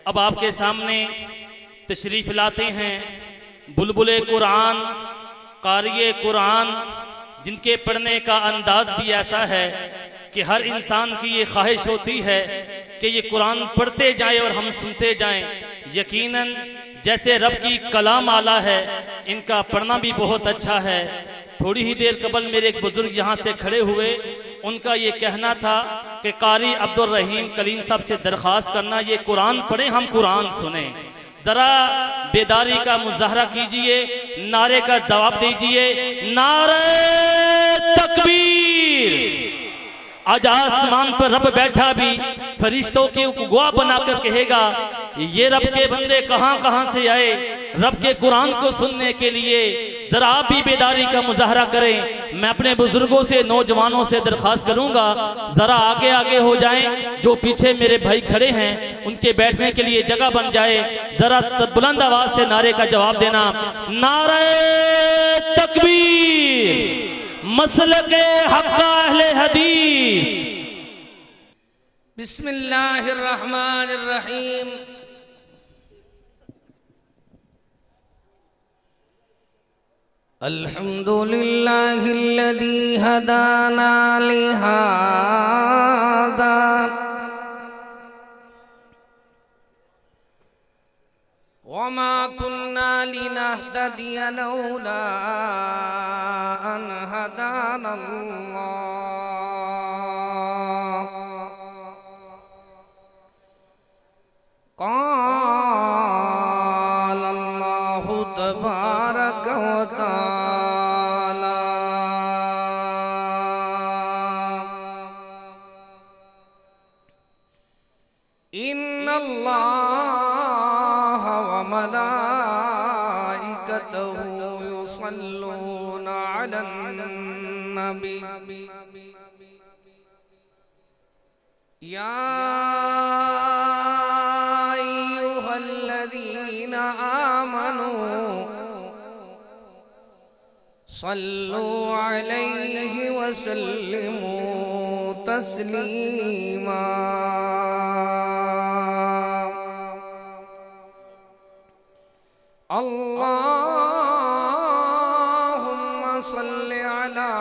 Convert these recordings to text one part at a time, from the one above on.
اب آپ کے سامنے تشریف لاتے ہیں بلبل قرآن، قاری قرآن، جن کے پڑھنے کا انداز بھی ایسا ہے کہ ہر انسان کی یہ خواہش ہوتی ہے کہ یہ قرآن پڑھتے جائیں اور ہم سنتے جائیں۔ یقیناً جیسے رب کی کلام آلہ ہے، ان کا پڑھنا بھی بہت اچھا ہے۔ تھوڑی ہی دیر قبل میرے ایک بزرگ یہاں سے کھڑے ہوئے، ان کا یہ کہنا تھا کہ قاری عبدالرحیم کلیم صاحب سے درخواست کرنا یہ قرآن پڑھیں، ہم قرآن سنیں۔ ذرا بیداری کا مظاہرہ کیجئے، نعرے کا جواب دیجئے، نعرہ تکبیر۔ آج آسمان پر رب بیٹھا بھی فرشتوں کے گواہ بنا کر کہے گا یہ رب کے بندے کہاں کہاں سے آئے رب کے قرآن کو سننے کے لیے۔ ذرا آپ بھی بیداری کا مظاہرہ کریں۔ میں اپنے بزرگوں سے، نوجوانوں سے درخواست کروں گا ذرا آگے آگے ہو جائیں، جو پیچھے میرے بھائی کھڑے ہیں ان کے بیٹھنے کے لیے جگہ بن جائے۔ ذرا بلند آواز سے نعرے کا جواب دینا، نعرہ تکبیر، مسلک حق اہل حدیث۔ بسم اللہ الرحمن الرحیم۔ الحمد للہ الذی ہدانا لہذا وما كنا لنهتدي لولا أن هدانا الله قال الله تبارك وتعالى إن الله وملائكته يصلون على النبي يا أيها الذين آمنوا صلوا عليه وسلموا تسليما اللهم صل على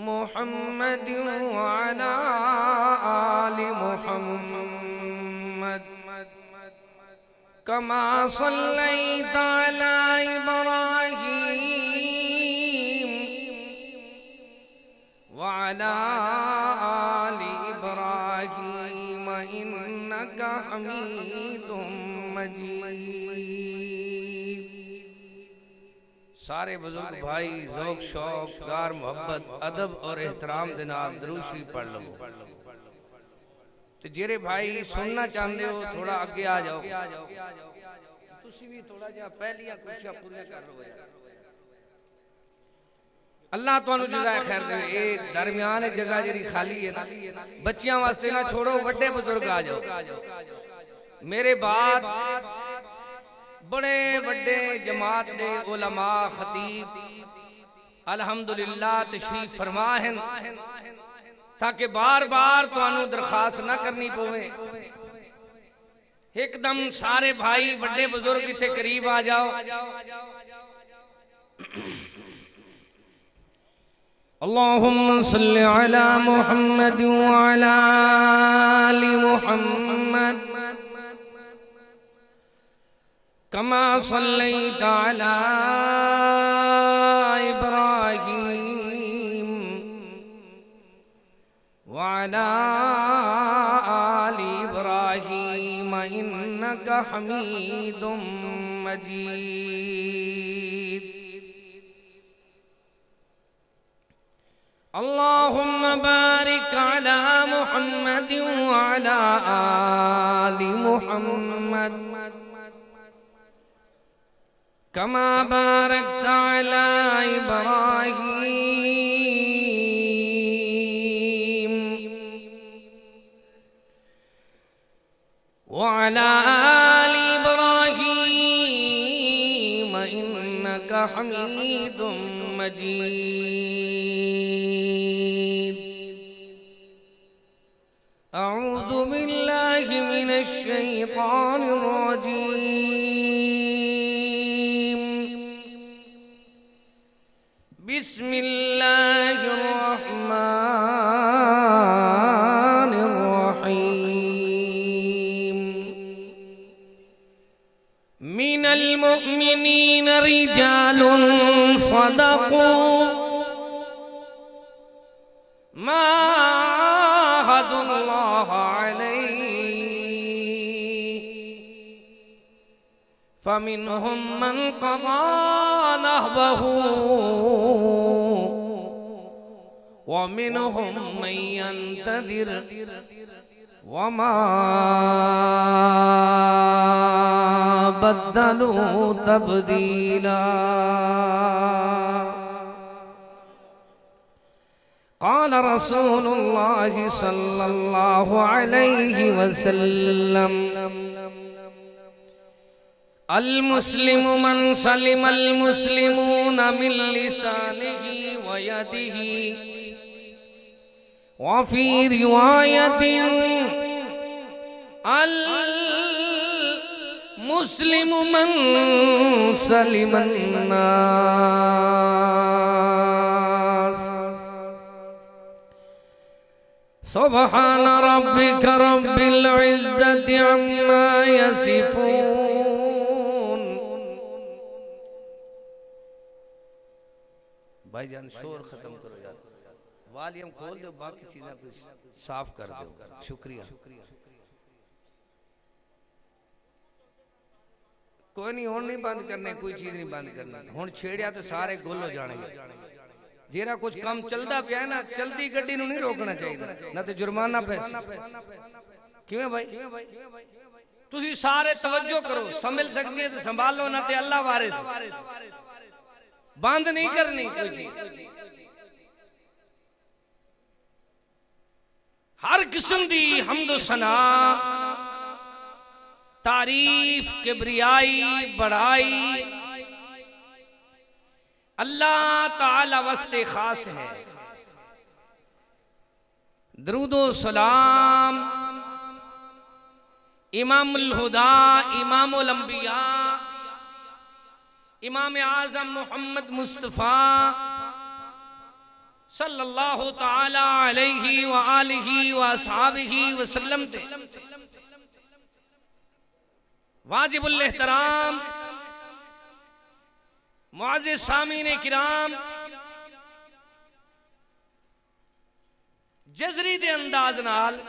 محمد وعلى آل محمد كما صليت على إبراهيم وعلى آل إبراهيم إنك حميد مجيد۔ سارے بزرگ بھائی ذوق شوق پیار محبت ادب اور احترام دے نال درود شریف پڑھ لو۔ تے جیرے بھائی سننا چاہندے ہو تھوڑا اگے آ جاؤ، تسی بھی تھوڑا جہا پہلیاں کچھاں پوریاں کر لو۔ اللہ تو انہوں جزائے خیر دے۔ ایک درمیان جگہ جری خالی ہے نا، بچیاں واسطے نہ چھوڑو، وڈے بزرگ آ جاؤ۔ میرے بعد بڑے بڑے جماعت دے علماء خطیب الحمدللہ تشریف فرما ہیں، تاکہ بار بار تو انہوں درخواست نہ کرنی پوے۔ ایک دم سارے بھائی بڑے بزرگ تھے قریب آ جاؤ۔ اللہم صلی علی محمد وعلی آل محمد کما صلیت علی ابراہیم وعلی آل ابراہیم انک حمید مجید۔ اللہم بارک علی محمد وعلی آل محمد کما بارکت علی ابراہیم وعلی آل ابراہیم انک حمید مجید۔ اعوذ الشيطان الرجيم بسم الله الرحمن الرحيم من المؤمنين رجال صدقوا ما عاهدوا الله عليه فمنهم من قضى نهبه ومنهم من ينتظر وما بدلوا تبديلا قال رسول الله صلى الله عليه وسلم المسلم من سلم المسلمون من لسانه ويده وفي رواية المسلم من سلم الناس سبحان ربك رب العزة عما يصفون بھائی جان شور ختم کرو یار والیم کھول دو باقی چیزیں کچھ صاف کر دو شکریہ کوئی نہیں ہون نہیں بند کرنے کوئی چیز نہیں بند کرنا ہون چھیڑیا تو سارے گل ہو جانے گے جیرا کچھ کام چلدا پیا ہے نا چلدی گڈی نو نہیں روکنا چاہیے نہ تے جرمانہ پیسے کیویں بھائی تسی سارے توجہ کرو سنبھل سکتے ہیں تو سنبھالو نہ تے اللہ وارث بند نہیں کرنی کوئی چیز ہر قسم دی حمد و ثنا تعریف کبریائی بڑائی اللہ تعالی واسطے خاص ہے درود و سلام امام الہدا امام الانبیاء امام اعظم محمد مصطفیٰ صلی اللہ تعالی علیہ وآلہ وآصحابہ وسلم تے واجب الاحترام معزز سامعین کرام جزری دے انداز نال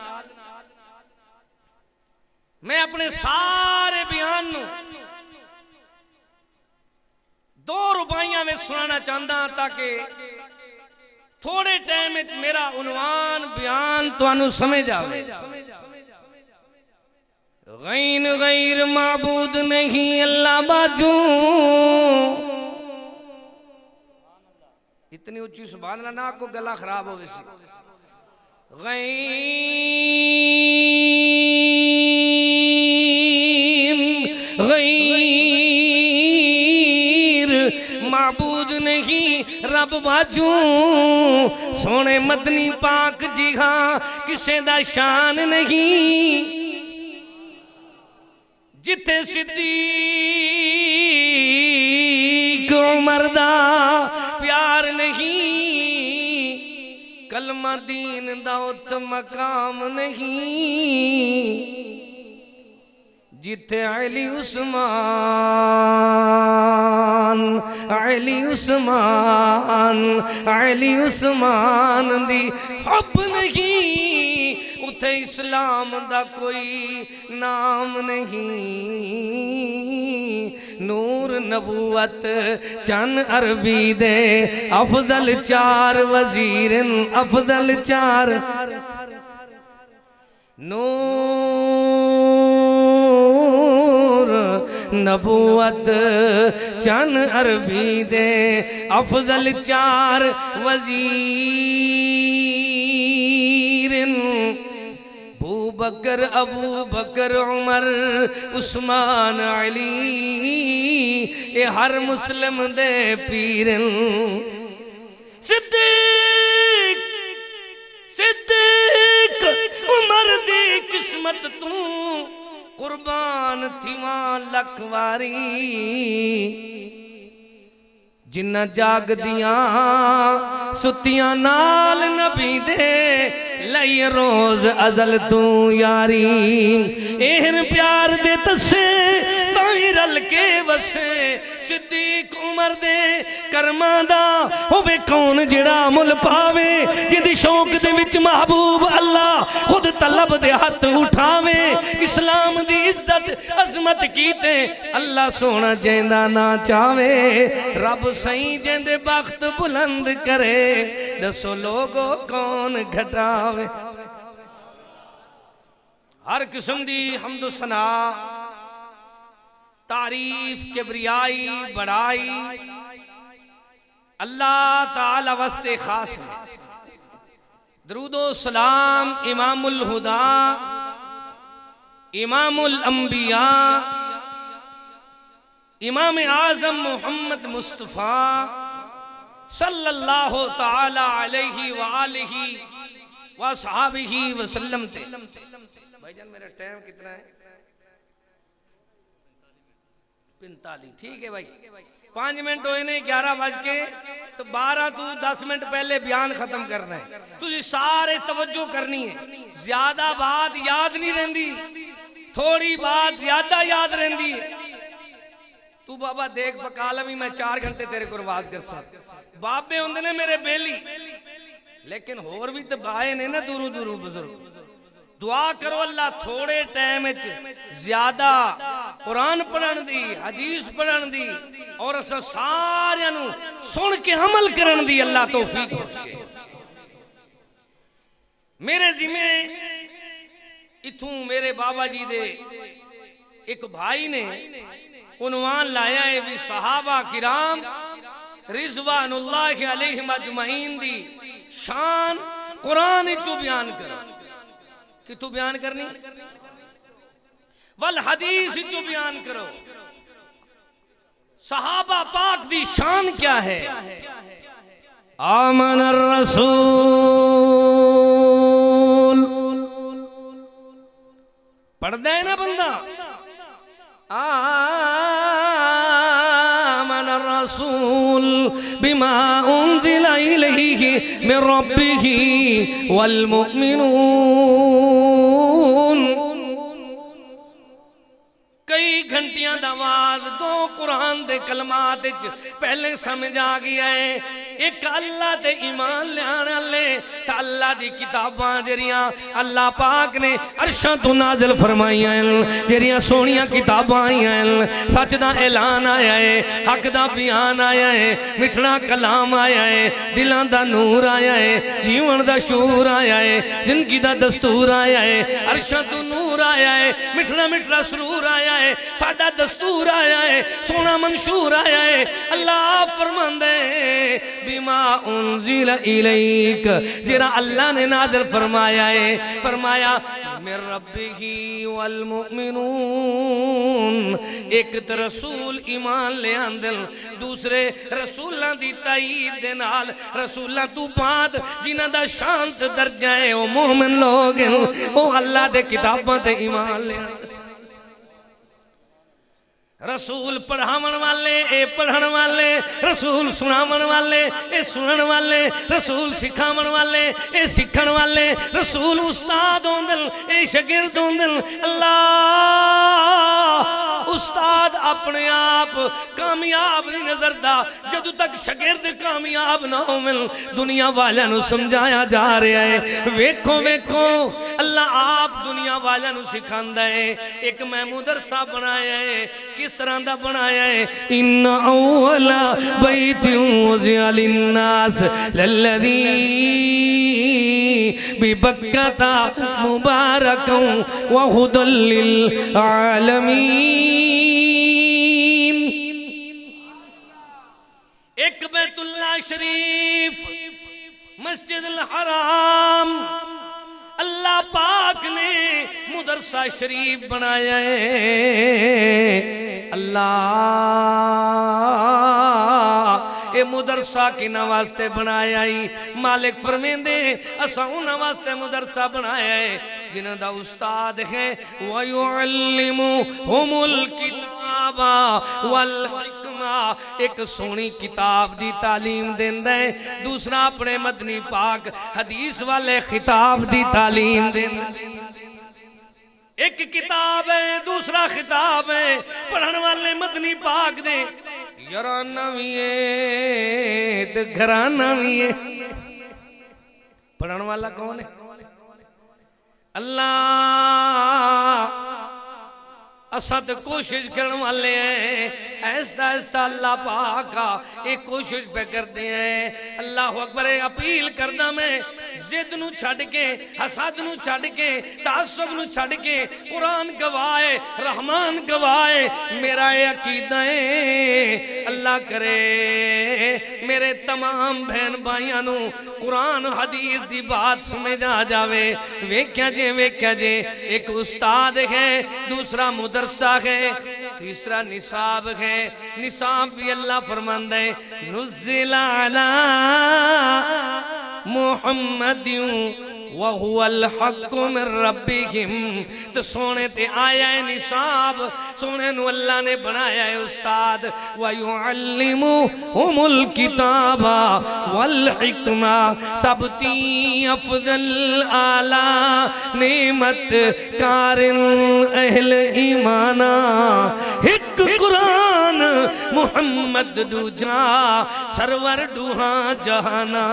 میں اپنے سارے بیان نو 2 رباعیاں میں سنانا چاہتا ہوں تاکہ تھوڑے ٹائم میں میرا عنوان بیان تو انو سمجھ آوے غین غیر معبود نہیں اللہ باجو اتنی اچھی سبحان اللہ نہ کو گلا خراب ہو ویسی غیر معبود نہیں رب باجو سونے مدنی پاک جی ہاں کسے دا شان نہیں جتے صدیق عمر دا پیار نہیں کلمہ دین دا ات مقام نہیں جتے علی عثمان دی حب نہیں اتے اسلام دا کوئی نام نہیں نور نبوت چن عربی دے افضل 4 وزیر افضل 4 نور نبوت چن عربی دے افضل 4 وزیر بکر ابو بکر عمر عثمان علی اے ہر مسلم دے پیرن صدیق عمر دی قسمت تو قربان تھیواں لکھ واری جنہ جاگ دیاں ستیاں نال نبی دے لئی روز ازل تو یاری اہر پیار دے تسے تائیں رل کے وسے صدیق عمر دے کرمان دا ہوئے کون جڑا مل پاوے جدی شوق دے وچ محبوب اللہ خود طلب دے ہاتھ اٹھاوے اسلام دی عزت عظمت کیتے اللہ سونا جیندہ نہ چاہوے رب سائیں جیندے بخت بلند کرے دسو لوگو کون گھٹاوے ہر قسم دی حمد و ثنا تعریف کبریائی بڑائی اللہ تعالی واسطے خاص ہے درود و سلام امام الہدا امام الانبیاء امام اعظم محمد مصطفیٰ صلی اللہ تعالی علیہ وآلہ وصحابہ وسلم تے بھائی جان میرا ٹائم کتنا ہے 45 ٹھیک ہے بھائی 5 منٹ ہوئے نہیں 11 بج کے تو 12 تو 10 منٹ پہلے بیان ختم کرنا ہے تجھے سارے توجہ کرنی ہے زیادہ بات یاد نہیں رہندی تھوڑی بات زیادہ یاد رہندی ہے تو بابا دیکھ پکالا بھی میں 4 گھنٹے تیرے کو رواز کر سکتا بابے ہوندے نے میرے بیلی لیکن ہور بھی تو بائے نے نا دورو دورو بزرگ دعا کرو اللہ تھوڑے ٹائم زیادہ قرآن پڑھن دی حدیث پڑھن دی اور اسا سارے نو سن کے عمل کرن دی اللہ توفیق بخشے میرے ذمہ اتھوں میرے بابا جی دے ایک بھائی نے عنوان لایا ہے بھی صحابہ کرام رضوان اللہ علیہ مجمعین دی شان قرآن چو بیان کرو کہ تو بیان کرنی والحدیث چو بیان کرو صحابہ پاک دی شان کیا ہے آمن الرسول پڑھ دے نا بندہ آمن الرسول بما انزل الیہ من ربہ والمؤمنون کئی گھنٹیاں دواز دو قرآن دے کلمات پہلے سمجھ آ گیا ہے ایک اللہ دے ایمان لے آنے لے تا اللہ دی کتاباں جریاں اللہ پاک نے عرشاں تو نازل فرمائیاں جریاں سونیاں کتاباں آئیاں سچ دا اعلان آیا ہے حق دا بیان آیا ہے مٹھنا کلام آیا ہے دلان دا نور آیا ہے جیون دا شعور آیا ہے زندگی دا دستور آیا ہے عرشاں تو نور آیا ہے مٹھنا مٹھنا سرور آیا ہے ساڑھا دستور آیا ہے سونا منشور آیا ہے اللہ فرمان دے بما انزل الیک جرا اللہ نے نازل فرمایا ہے فرمایا من ربہ والمؤمنون ایک رسول ایمان لے آندل دوسرے رسولہ دی تائید دے نال رسولہ تو بعد جنہ دا شانت درجہ ہے وہ مومن لوگ ہیں وہ اللہ دے کتاباں تے ایمان لے آندل رسول پڑھاون والے اے پڑھن والے رسول سناون والے اے سنن والے رسول سکھاون والے اے سکھن والے رسول استاد ہوندل اے شاگرد ہوندل اللہ استاد اپنے آپ کامیاب نہیں نظر دا جدو تک شاگرد کامیاب نہ ہو مل دنیا والیاں نو سمجھایا جا رہا ہے ویکھو ویکھو اللہ آپ دنیا والیاں نو سکھاندا ہے ایک محمود عرصہ بنایا ہے کس طرح دا بنایا ہے ان اولا بیت وضع للناس للذی ببکتا مبارکا وہدى للعالمین ایک بیت اللہ شریف مسجد الحرام اللہ پاک نے مدرسہ شریف بنایا ہے اللہ اے مدرسہ کنا واسطے بنایا ہی مالک فرمیندے اسا انہاں واسطے مدرسہ بنایا ہے جنہاں دا استاد ہے وَيُعَلِّمُهُمُ الْكِتَابَ وَالْحِکْمَةَ ایک سونی کتاب دی تعلیم دیندہ ہے دوسرا اپنے مدنی پاک حدیث والے خطاب دی تعلیم دیندہ ہے ایک کتاب ہے دوسرا خطاب ہے پڑھن والے مدنی پاک دے یارانہ بھی ہے تو گھرانہ بھی ہے پڑھن والا کون ہے اللہ اسد کوشش کرنے والے ہیں ایسا ایسا اللہ پاکا ایک کوشش پہ کرتے ہیں اللہ اکبر اپیل کردہ میں زد نو چھڑ کے حسد نو چھڑ کے تعصب نو چھڑ کے قرآن گوائے رحمان گوائے میرا عقیدہ ہے اللہ کرے میرے تمام بہن بھائیاں نو قرآن حدیث دی بات سمجھ آ جاوے ویکھیا جے ایک استاد ہے دوسرا مدرسہ ہے تیسرا نصاب ہے نصاب بھی اللہ فرماندہ ہے نزل علی محمد وَهُوَ الْحَقُّ مِن رَبِّهِمْ تو سونے تے آیا ہے نصاب سونے نو اللہ نے بنایا ہے استاد وَيُعَلِّمُهُمُ الْكِتَابَ وَالْحِکْمَةَ سبتی افضل آلہ نعمت کارن اہل ایمانا ایک قرآن محمد دو جا سرور دوہاں جہانا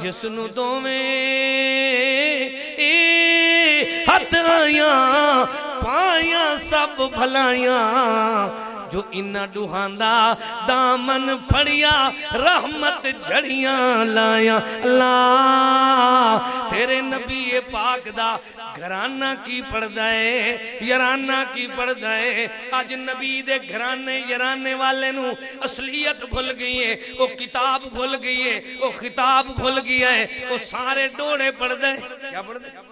جس نو دو میں ہاتھ آیاں پایاں سب بھلایاں جو انہا ڈوہاندہ دامن پھڑیا رحمت جھڑیاں لایا اللہ تیرے نبی پاک دا گھرانہ کی پڑھدا ہے یرانہ کی پڑھدا ہے آج نبی دے گھرانے یرانے والے نو اصلیت بھول گئی ہے وہ کتاب بھول گئی ہے وہ خطاب بھول گیا ہے وہ سارے ڈوڑے پڑھدا ہے کیا پڑھدا ہے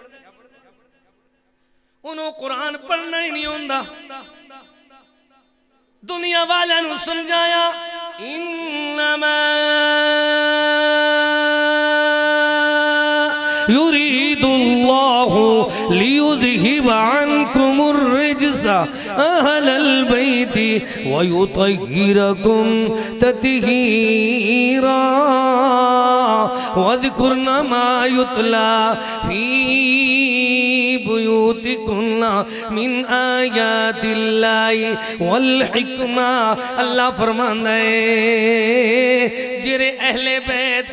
انہوں قرآن پڑھنا ہی نہیں ہوندہ دنیا والا نو سمجھایا انما یرید اللہ لیذہب عنکم الرجس اہل البیت ویطہرکم تطہیرا وَذْكُرْنَ مَا يُتْلَى فِي بُيُوتِكُنَّ مِنْ آيَاتِ اللَّهِ وَالْحِكْمَةِ اللہ فرمانا ہے جرے اہل بیت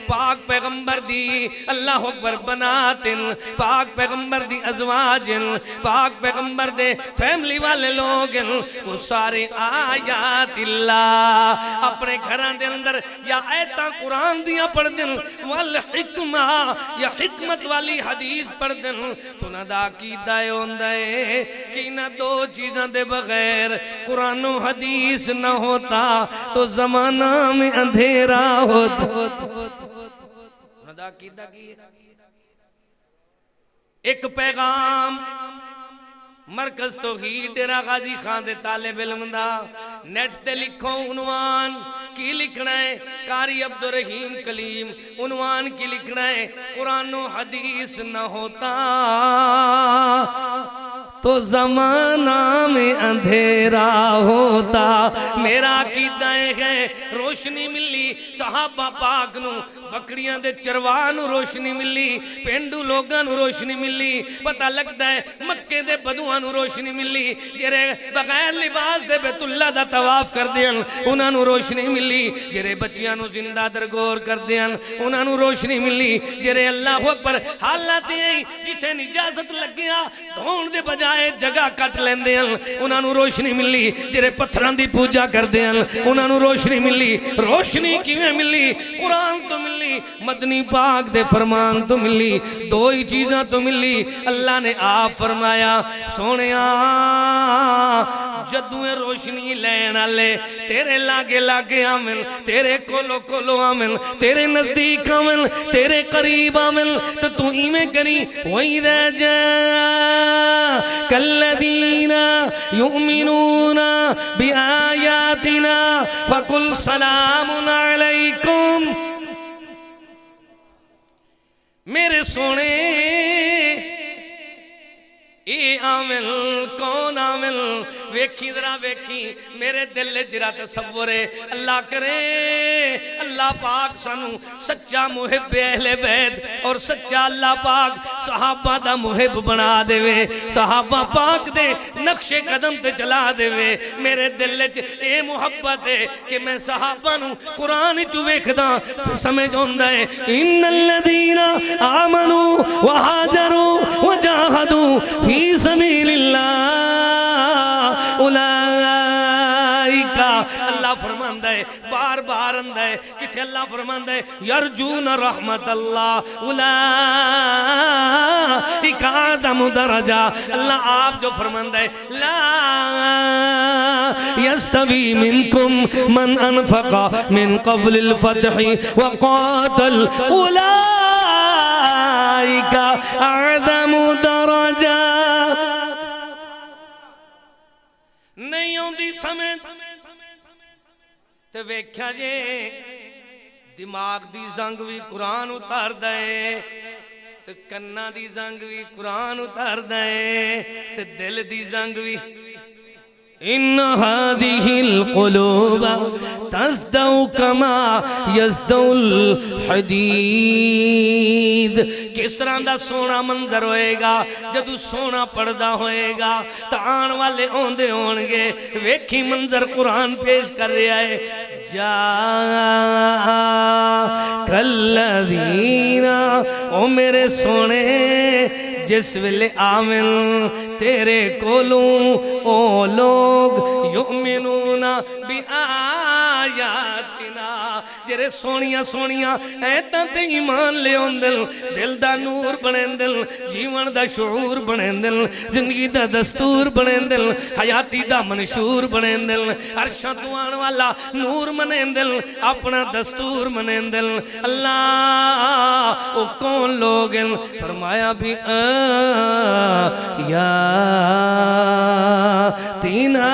پاک پیغمبر دی اللہ اکبر بناتن پاک پیغمبر دی ازواجن پاک پیغمبر دے فیملی والے لوگن وہ سارے آیات اللہ اپنے گھران دے اندر یا ایتاں قرآن دیا پڑھ دن والحکمہ یا حکمت والی حدیث پڑھ دن تو نہ دا کی دائے ہوندائے کہ نہ دو چیزاں دے بغیر قرآن و حدیث نہ ہوتا تو زمانہ میں اندھیرا ہوتا ندا کیدہ کی ایک پیغام مرکز توحید ڈیرہ غازی خان دے طالب علم دا نیٹ تے لکھو عنوان کی لکھنا ہے قاری عبدالرحیم کلیم عنوان کی لکھنا ہے قرآن و حدیث نہ ہوتا تو زمانہ میں اندھیرا ہوتا میرا عقیدہ ہے روشنی ملی صحابہ پاک نو بکریاں دے چروانو روشنی ملی پینڈو لوگانو روشنی ملی پتہ لگتا ہے مکے دے بدوانو روشنی ملی جرے بغیر لباس دے بیت اللہ دا طواف کر دیان انہانو روشنی ملی جرے بچیانو زندہ درگور کر دیان انہانو روشنی ملی جرے اللہ اکبر حالات ہیں کسے نجازت لگ گیا دھون دے بجائے جگہ کٹ لین دیان انہانو روشنی ملی جرے پتھران دی پوجا کر دیان انہانو روشنی ملی روشنی کیویں ملی قرآن تو ملی مدنی پاک دے فرمان تو ملی دو ہی چیزاں تو ملی اللہ نے آپ فرمایا سونیا جدویں روشنی لین والے تیرے لاگے لاگے آمن، تیرے کولو کولو آمن، تیرے نزدیک آمن، تیرے قریب آمن، تو تو ایمیں کری وَإِذَا جَاءَكَ الَّذِينَ يُؤْمِنُونَ بِآيَاتِنَا فَقُلْ سَلَامٌ عَلَيْكُمْ۔ میرے سونے اے عامل کون عامل ویکھی ذرا ویکھی میرے دل جرا تصور ہے اللہ کرے اللہ پاک سانو سچا محب اہل بیت اور سچا اللہ پاک صحابہ دا محب بنا دے وے صحابہ پاک دے نقش قدم تے چلا دے وے میرے دل اے محبت ہے کہ میں صحابہ نو قرآن چو ویکھدا سمجھ ہوندا ہے ان الذین آمنوا وہاجروا وجاہدوا فی سبیل اللہ اولئیکا اللہ فرماندہ ہے بار بار اندہ ہے کتھے اللہ فرماندہ ہے یرجون رحمت اللہ اولئیکا آدم درجہ اللہ آپ جو فرماندہ ہے لا یستوی منکم من انفق من قبل الفتح وقاتل اولئیکا آدم درجہ نہیں ہوں دی سمجھ تو ویکھا جے دماغ دی زنگ بھی قرآن اتار دائے تو کنہ دی زنگ بھی قرآن اتار دائے تو دل دی زنگ بھی ان هذه القلوب تصدع كما يصدع الحديد کس طرح دا سونا منظر ہوئے گا جدو سونا پردہ ہوئے گا تو آن والے اوندے ہونگے ویکھی منظر قرآن پیش کر رہا ہے جاءک الذین او میرے سونے جس ویلے آمن تیرے کولوں او لوگ یؤمنون بی آیاتنا جرے سونیاں سونیاں ایتاں تے ایمان لے دل دل دا نور بنے دل جیون دا شعور بنے دل زندگی دا دستور بنے دل حیاتی دا منشور بنے دل عرشاں تو آن والا نور بنے دل اپنا دستور بنے دل اللہ او کون لوگ فرمایا بھی آیاتنا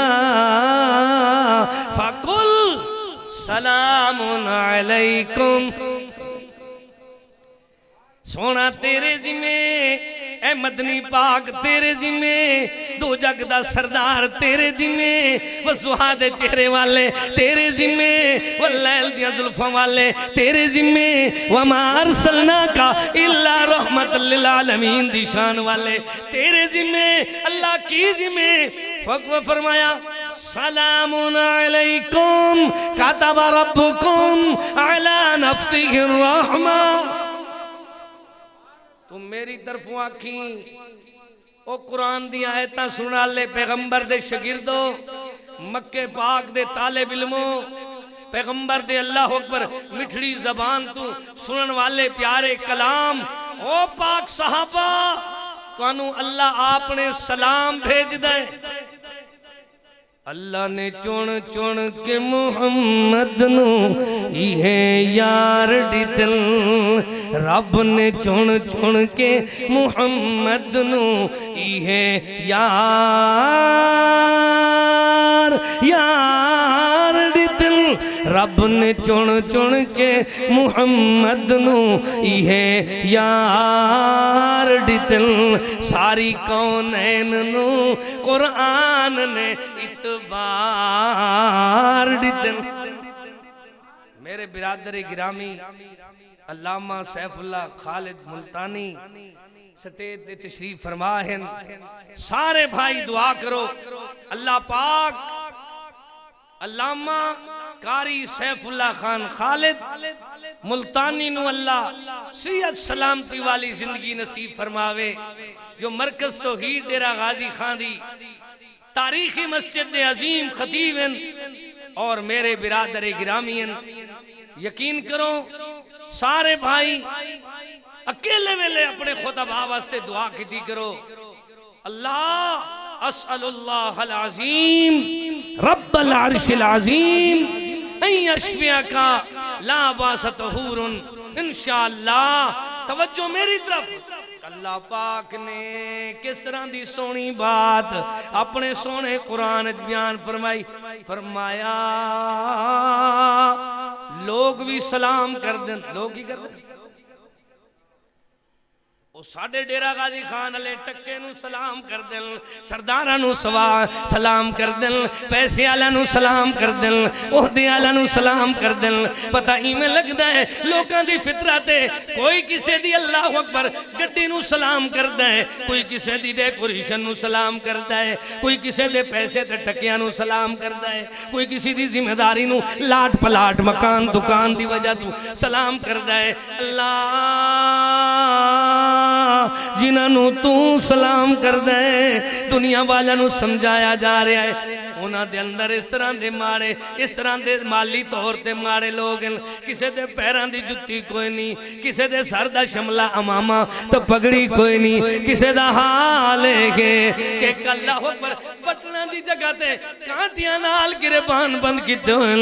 فَقُلْ سَلَامٌ عَلَيْكُمْ سونا تیرے ذمہ اے مدنی پاک تیرے ذمہ دو جگ دا سردار تیرے ذمہ وضحا دے چہرے والے تیرے ذمہ واللیل دیا زلفوں والے تیرے ذمہ وَمَا أَرْسَلْنَاكَ إِلَّا رَحْمَةً لِلْعَالَمِينَ دی شان والے تیرے ذمہ اللہ کی ذمہ فقوہ فرمایا سلام علیکم کتب ربکم علی نفسہ الرحمہ تم میری طرفوں آکھیں او قرآن دی آیتاں سنا لے پیغمبر دے شگردو مکہ پاک دے طالب علموں پیغمبر دے اللہ اکبر مٹھڑی زبان تو سنن والے پیارے کلام او پاک صحابہ تو انو اللہ آپ نے سلام بھیج دے اللہ نے چون چون کے محمد نو یہ یار دی دل رب نے چون چون کے محمد نو یہ یار دی دل رب نے چون چون کے محمد نو یہ یار دی دل ساری کونین نو قرآن نے اتبار دی دل میرے برادر گرامی علامہ سیف اللہ خالد ملتانی سٹیج دے تشریف فرماہن سارے بھائی دعا کرو اللہ پاک علامہ قاری سیف اللہ خان خالد ملتانی نو اللہ صحت سلامتی والی زندگی نصیب فرماوے جو مرکز توحید ڈیرہ غازی خان دی تاریخی مسجد عظیم خطیب ہیں اور میرے برادر گرامی ہیں یقین کرو سارے بھائی اکیلے ویلے اپنے خدا واسطے دعا کی دی کرو اللہ اسأل اللہ العظیم رب العرش العظیم ان یشفیکا لا باس طہور انشاءاللہ. توجہ میری طرف. اللہ پاک نے کس طرح دی سونی بات اپنے سونے قرآن بیان فرمائی. فرمایا لوگ بھی سلام کر دیں. لوگ ہی کر دیں. وہ ساڑھے ڈیرہ غازی خان علیہ ٹکے نو سلام کر دیں, سردارہ نو سلام کر دیں, پیسے آلہ نو سلام کر دیں, عہدے آلہ نو سلام کر دیں. پتہ ہی میں لگتا ہے لوکاں دی فطرت ہے. کوئی کسے دی اللہ اکبر گڈی نو سلام کرتا ہے, کوئی کسے دی ڈیکوریشن نو سلام کرتا ہے, کوئی کسے دے پیسے تے ٹکیاں نو سلام کرتا ہے, کوئی کسی دی ذمہ داری نو لاٹ پلاٹ مکان دکان دی وجہ تو سلام کرتا ہے. اللہ جنہاں نو تو سلام کر دے دنیا والا نو سمجھایا جا رہا ہے. انہاں دے اندر اس طرح دے مارے, اس طرح دے مالی طور تے مارے لوگ. کسے دے پیران دی جتی کوئی نہیں, کسے دے سر دا شملہ امامہ تو پگڑی کوئی نہیں, کسے دا حال ہے کہ اللہ اکبر بٹنا دی جگہ تے کانٹیاں نال گربان بند کیتے ہوئے.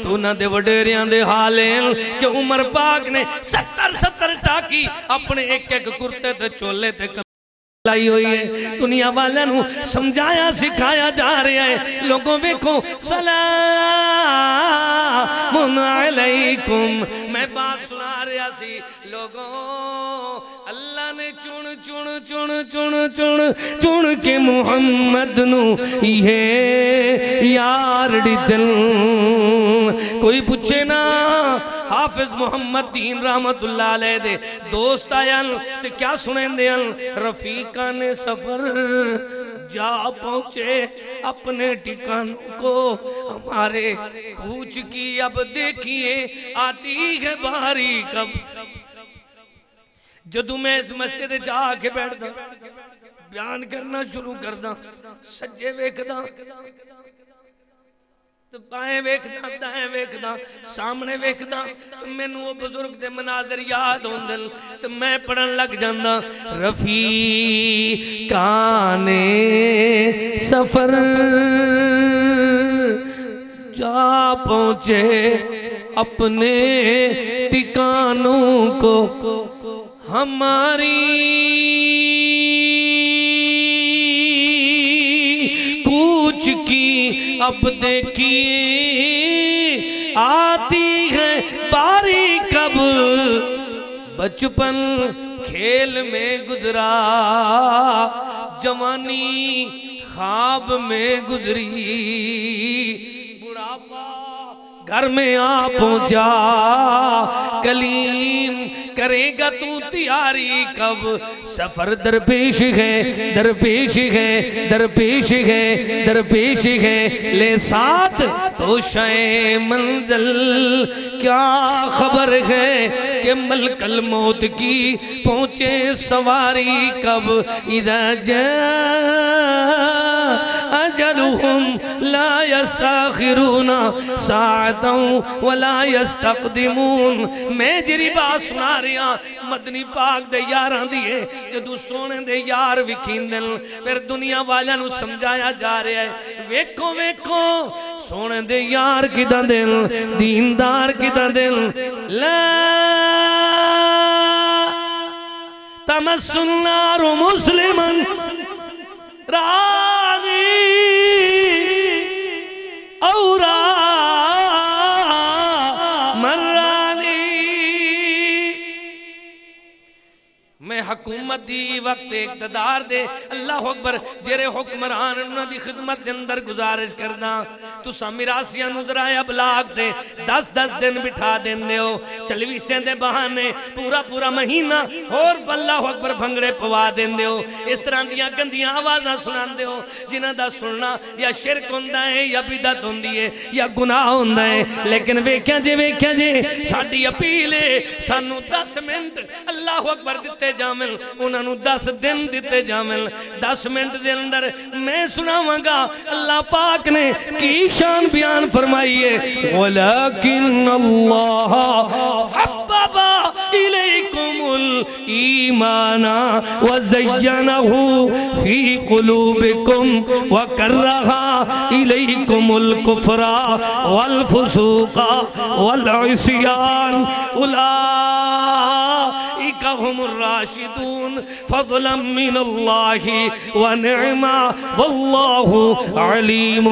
تو نہ دے وڈیریاں دے حال ہیں کہ عمر پاک نے 70 ٹاکی اپنے ایک ایک کرتے تے چولے تے لائی ہوئی ہے. دنیا والے نو سمجھایا سکھایا جا رہا ہے. لوگوں بیکھو سلام علیکم. میں بات سنا رہا سی. لوگوں اللہ نے چون کے محمد نو یہ یار ڈی دل. کوئی پوچھے نا حافظ محمد دین رحمت اللہ علیہ دے دوست آیاں تے کیا سنیں دے رفیقان سفر جا پہنچے اپنے ٹھکانوں کو ہمارے کوچ کی اب دیکھیے آتی ہے باری کب. جدو میں اس مسجد جا کے بیٹھ دا بیان کرنا شروع کر دا, سجے ویکھ دا تو بائیں ویکھدا دائیں ویکھدا سامنے ویکھدا تو میں نو وہ بزرگ دے مناظر یاد ہون دل تو میں پڑھن لگ جاندہ. رفیقان سفر جا پہنچے اپنے ٹھکانوں کو ہماری کوچ کی اب دیکھیے آتی ہے باری کب. بچپن کھیل میں گزرا جوانی خواب میں گزری, بڑھاپا گھر میں آ پہنچا کلیم کرے گا تو تیاری کب. سفر درپیش ہے درپیش ہے درپیش ہے درپیش ہے لے ساتھ تو شے منزل. کیا خبر ہے کہ ملک الموت کی پہنچے سواری کب. اذا جاء اجلہم لا يستاخرون ساعتا ولا يستقدمون. میں جری بات سنا رہا مدنی پاک دے یاراں دیئے جدو سونے دے یار وکھین دل پھر دنیا والا نو سمجھایا جا رہا ہے. ویکھو ویکھو سونے دے یار کدا دل دیندار کدا دل. لا تمس النار مسلما راضی اورا حکومت دی وقت اقتدار دے اللہ اکبر جرے حکمران انہوں دی خدمت اندر گزارش کرنا تو سامیراسیاں نظرائے ابلاغ دے 10 دن بٹھا دین دے ہو چلویسیں دے بہانے پورا مہینہ اور اللہ اکبر بھنگڑے پوا دین دے ہو. اس طرح دیاں گندیاں آوازاں سنان دے ہو جنہ دا سننا یا شرک ہوندہ ہے یا بدعت ہوندی ہے یا گناہ ہوندہ ہے. لیکن ویکھیں جے ساڑی اپیلے سانو 10 منٹ اللہ اکبر دیتے جامن انہاں نو 10 دن دیتے جامن 10 منٹ دے اندر میں سناواں گا اللہ پاک نے کی شان بیان فرمائیے ولیکن اللہ حبب الیکم الایمان وزینہ فی قلوبکم وکرہ الیکم الکفر والفسوق والعصیان اولئک هم الراشدون فضلا من اللہ ونعما واللہ علیم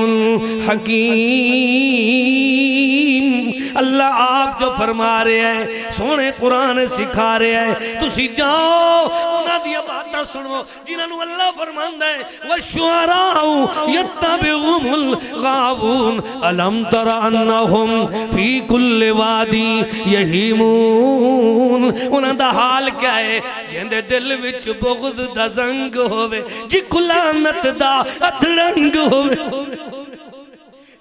حکیم اللہ آپ جو فرما رہے ہیں سونے قرآن سکھا رہے ہیں تسی جاؤ انہاں دی باتاں سنو جنہاں اللہ فرماندا ہے والشعراء یتبعهم الغاوون الم تر انہم فی کل وادی یہیمون انہاں دا حال کیا ہے جندے دل وچ بغض دا زنگ ہوئے جی کلانت دا ادرنگ ہوئے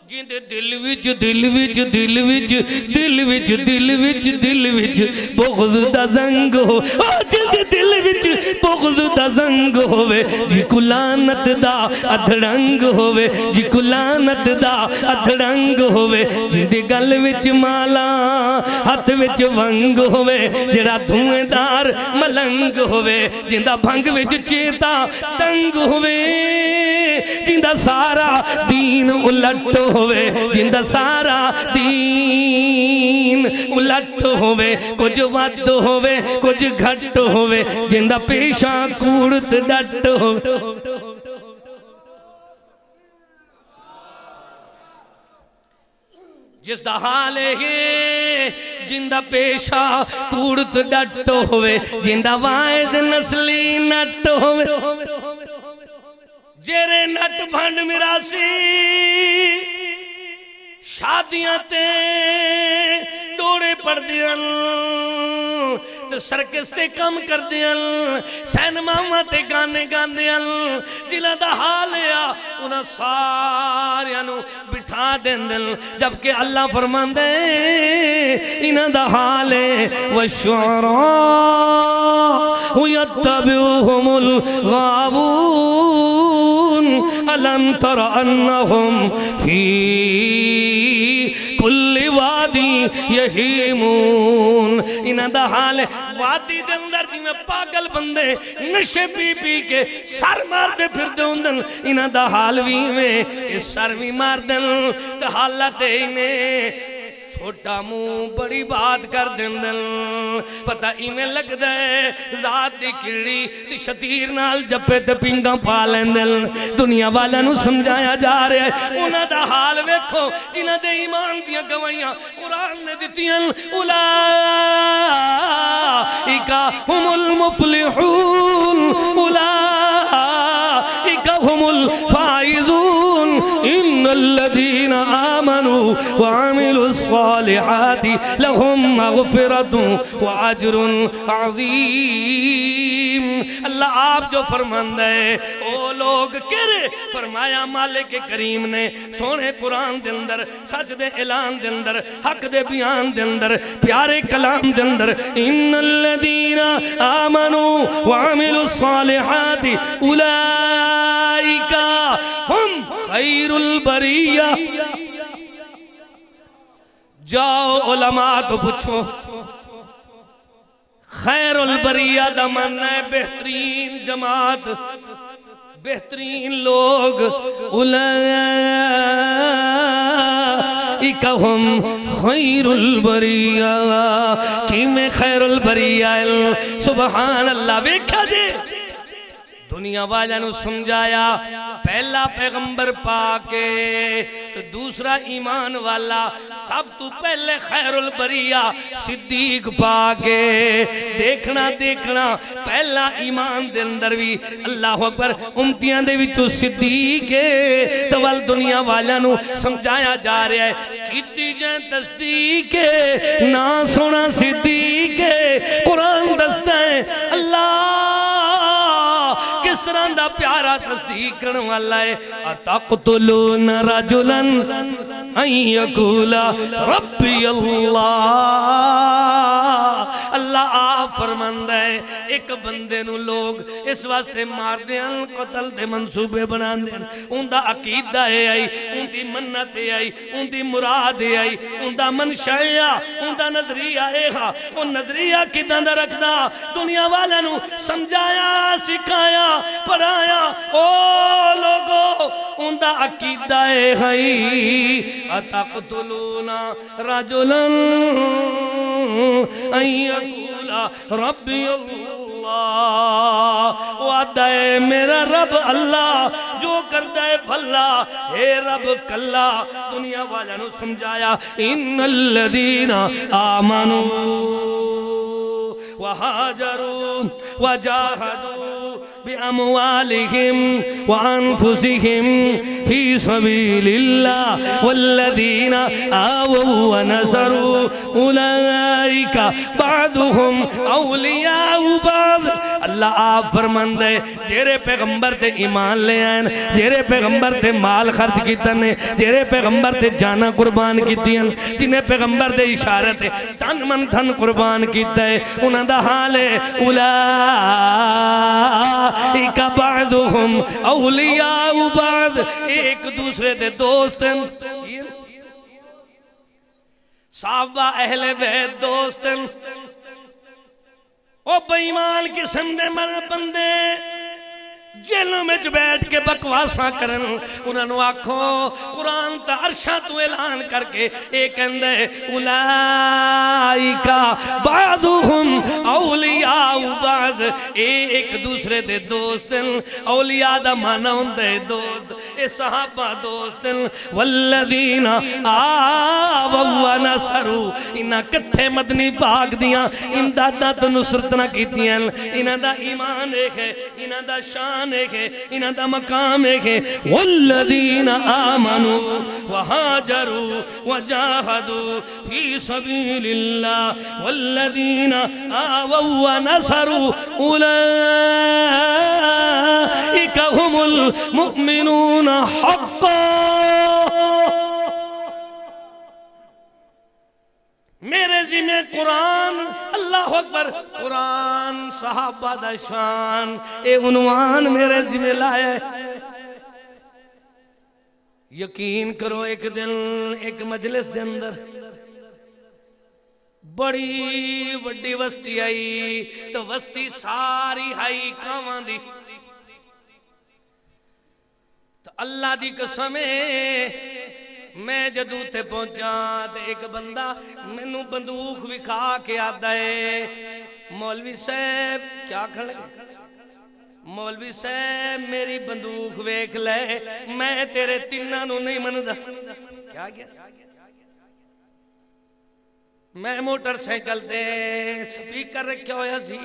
جندے دل وچ بغض دا زنگ ہو جندے دل وچ بغض دا زنگ ہوئے جی کلانت دا ادھڑنگ ہوئے جی کلانت دا ادھڑنگ ہوئے جندے گل وچ مالا ہاتھ وچ ونگ ہوئے جڑا دھوئیں دار ملنگ ہوئے جندہ بھنگ وچ چیتا تنگ ہوئے جندہ سارا دین الٹ ہوئے جندہ سارا دین الٹ ہوئے کچھ ود ہوئے کچھ گھٹ ہوئے جندہ پیشاں کوڑت ڈٹ ہوئے جس دا حال ہے جندہ پیشا کوڑت ڈٹ ہوئے جندہ وائز نسلی نٹ ہوئے جیرے نٹ بھنڈ میراسی شادیاں تے ڈوڑے پڑ دیاں تو سرکس تے کم کر دیاں سینماواں تے گانے گان دیاں جنہاں دا حال ہے انہاں ساریاں نو بٹھا دین دل جبکہ اللہ فرمان دے انہاں دا حال ہے وَالشُّعَرَاءُ يَتَّبِعُهُمُ الْغَاوُونَ أَلَمْ تَرَ أَنَّهُمْ فِي کل وادی یہیمون انہاں دا حال ہے وادی دے اندر جی میں پاگل بندے نشے پی پی کے سر مار دے پھر دے اندر انہاں دا حال بھی میں اس سر بھی مار دن تو حالت انہیں چھوٹا منہ بڑی بات کر دن پتہ ایمیں لگ دے ذات دی کڑی تی شتیر نال جپے تے پینگاں پا لین دل دنیا والا نو سمجھایا جا رہے ہیں انہاں دا حال ویکھو جنہاں دے ایمان دیاں گوائیاں قرآن نے دیتیاں اولئک هم المفلحون اولئک هم الفائزون ان الذين آمنوا وعملوا الصالحات لهم مغفرة وعجر عظیم اللہ آپ جو فرماندہ ہے او لوگ کرے فرمایا مالک کریم نے سونے قرآن دے اندر سچ دے اعلان دے اندر حق دے بیان دے اندر پیارے کلام دے اندر ان الذین آمنوا وعملوا الصالحات اولئک ہم خیر البریہ جاؤ علماء تو پوچھو خیر البریہ دا معنی ہے بہترین جماعت بہترین لوگ اولئک ہم خیر البریہ کی میں خیر البریہ سبحان اللہ بیکھا دے دنیا والا نو سمجھایا پہلا پیغمبر پاکے تو دوسرا ایمان والا سب تو پہلے خیر البریہ صدیق پاکے دیکھنا پہلا ایمان دے اندر بھی اللہ اکبر امتیاں دے وچو صدیق تو وال دنیا والا نو سمجھایا جا رہا ہے کیتی جائیں تصدیق نہ سونا صدیق قرآن دستا ہے اللہ کس طرح دا پیارا تصدیق کرنے والا ہے اتقتلون رجلا ان یقولا ربی اللہ اللہ آپ فرماندا ہے ایک بندے نو لوگ اس واسطے مار دیاں قتل دے منصوبے بنا دیاں اوندا عقیدہ ہے آئی اوندی منت ہے آئی اوندی مراد ہے آئی اوندا منشا ہے اوندا نظریہ ہے وہ نظریہ کداں دا رکھدا دنیا والے نو سمجھایا سکھایا پڑھایا او لوگو اوندا عقیدہ ہے اتقتلون رجلا ان یقول ربی اللہ وعدہ ہے میرا رب اللہ جو کردہ ہے بھلا اے رب کلا دنیا والا نو سمجھایا ان الذین آمنوا وہاجروا وجاہدوا بأموالهم وأنفسهم في سبيل الله والذين آووا ونصروا أولئك بعضهم أولياء بعض اللہ آپ فرماندے جیرے پیغمبر تے ایمان لے آئین جیرے پیغمبر تے مال خرچ کیتا نے جیرے پیغمبر تے جانا قربان کیتی ہیں جنہیں پیغمبر تے اشارت تن من تن قربان کیتا ہے انہاں دا حال ہے اولئک بعضهم اولیاء بعض ایک دوسرے دے دوست ہیں صحابہ اہل بیت دوست ہیں او بےایمان قسم دے مر بندے جیلوں میں جو بیٹھ کے بکواساں کرن انہاں نو آکھو قرآن تا عرشاں تو اعلان کر کے ایک اندے اولائکا بعضهم اولیاء بعض ایک دوسرے دے دوستن اولیاء دا مانا ہوندے دوست اے صحابہ دوستن والذین آووا ونصروا انہاں کٹھے مدنی پاک دیاں امدادہ تو نصرتنا کیتیاں انہاں دا ایمان ایک ہے انہاں دا شان ایک ہے انہاں دا مقام ایک ہے والذین آمنوا وہاجروا وجاہدوا فی سبیل اللہ والذین آووا ونصروا اولئک هم المؤمنون حقا میرے ذمہ قرآن اللہ اکبر قرآن صحابہ دا شان اے عنوان میرے ذمہ لائے یقین کرو ایک دن ایک مجلس دے اندر بڑی وڈی وستی آئی تو وستی ساری آئی کاماں دی تو اللہ دی قسمیں میں جدو تے پہنچا تے ایک بندہ میں نو بندوق وکھا کے آدھا ہے مولوی صاحب کیا کھڑے مولوی صاحب میری بندوق ویکھ لے میں تیرے تینہ نو نہیں مندہ کیا گیا میں موٹر سائیکل دے سپیکر رکھیا ہویا سی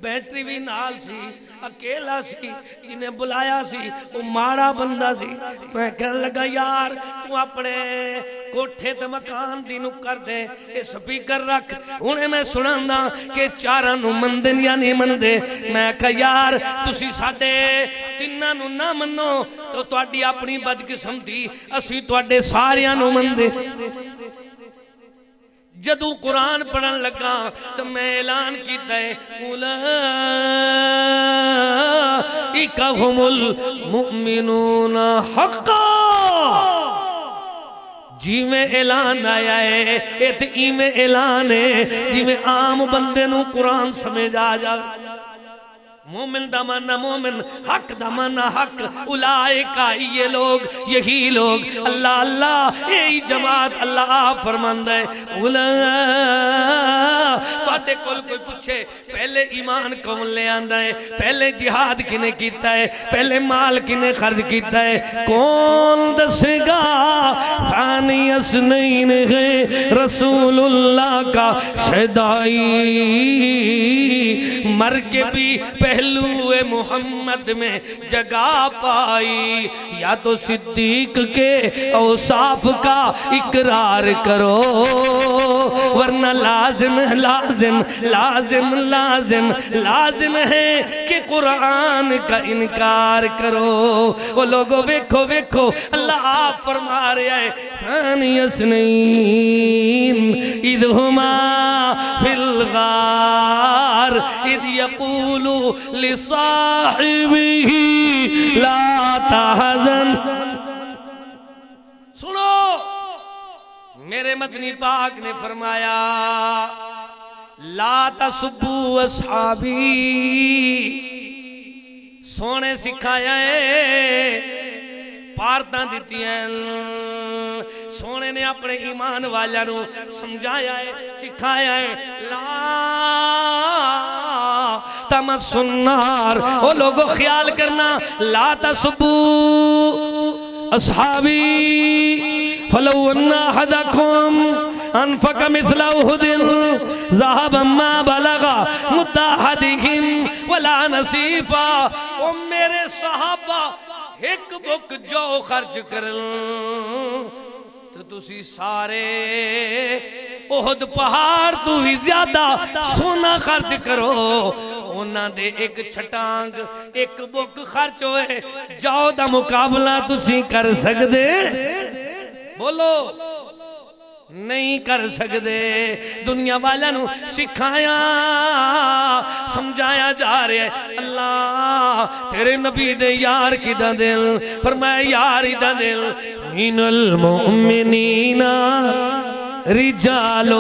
بیٹری بھی نال سی اکیلا سی جنہیں بلایا سی وہ مارا بندہ سی میں کہنے لگا یار تو اپنے کوٹھے تے مکان دینو کر دے اے سپیکر رکھ انہیں میں سناندہ کہ چارہ نو مندن یا نہیں مندے میں کہا یار تسی ساڑے تینہ نو نہ منو تو تواڈی اپنی بدقسمتی اسی تواڈے ساریاں نو مندے جدو قرآن پڑھن لگا تو میں اعلان کیتا ہے اولئک هم المؤمنون حقا جی میں اعلان آیا ہے ایت ای میں اعلان ہے جی میں عام بندے نو قرآن سمجھ آ جا مومن دا مانا مومن حق دا مانا حق اولائکہ یہ لوگ یہی لوگ اللہ اللہ یہی جماعت اللہ آپ فرماندہ ہے تو آتے کل کوئی پوچھے پہلے ایمان کون لے آندہ ہے پہلے جہاد کنے کیتا ہے پہلے مال کنے خرد کیتا ہے کون دسے گا ثانی اسنین ہے رسول اللہ کا شہدائی مر کے بھی پہلو محمد میں جگہ پائی یا تو صدیق کے اوصاف کا اقرار کرو ورنہ لازم لازم لازم لازم لازم ہے کہ قرآن کا انکار کرو وہ لوگوں ویکھو ویکھو اللہ آپ فرما رہے ہیں ثانی اسنین اذ ہما فی الغار یقول لصاحبہ لا تحزن. سنو میرے مدنی پاک نے فرمایا لا تسبوا اصحابی. سونے سکھایا ہے پارتاں دیتی ہیں سونے نے اپنے ایمان والوں سمجھایا ہے سکھایا ہے لا تمسوا النار. او لوگوں خیال کرنا لا تسبوا اصحابی فلو ان احدکم انفق مثل احد ذهبا ما بلغ مد احدهم ولا نصیفا. او میرے صحابہ ایک بک جو خرچ کرن تو تسی سارے احد پہاڑ تو ہی زیادہ سونا خرچ کرو. انہاں دے ایک چھٹانگ ایک بک خرچ ہوئے جاؤ دا مقابلہ تسی کر سکدے بولو نہیں کر سکدے. دنیا والوں سکھایا سمجھایا جا رہا ہے اللہ تیرے نبی دے یار کی دا دل فرمایا یاری دا دل من المؤمنین رجال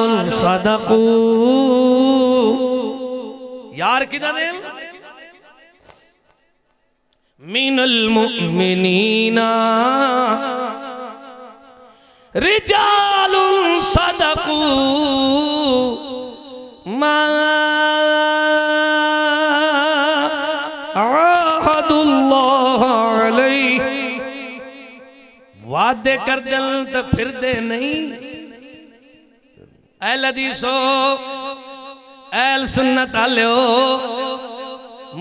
صدقوا. یار کی دا دل من المؤمنین رجال صدقوا ما عاہد اللہ علیہ. وعدے کر دل تو پھر دے نہیں. اہل حدیثو اہل سنت آلیو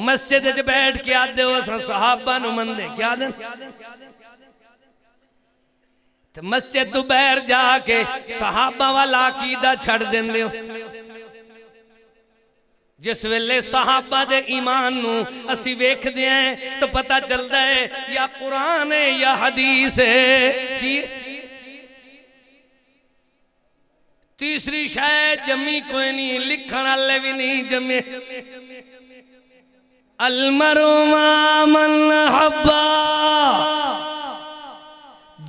مسجد جب بیٹھ کے آدھے ہو صحابہ نو مندے کیا دن تو مسجد تو بیر جا کے صحابہ والا عقیدہ چھڑ دیں دے. جس ویلے صحابہ دے ایمان نو اسی ویکھ دے ہیں تو پتہ چل دے یا قرآن ہے یا حدیث ہے. کی تیسری شاید جمی کوئی نہیں لکھن اللہ بھی نہیں جمے. المرء مع من حبا.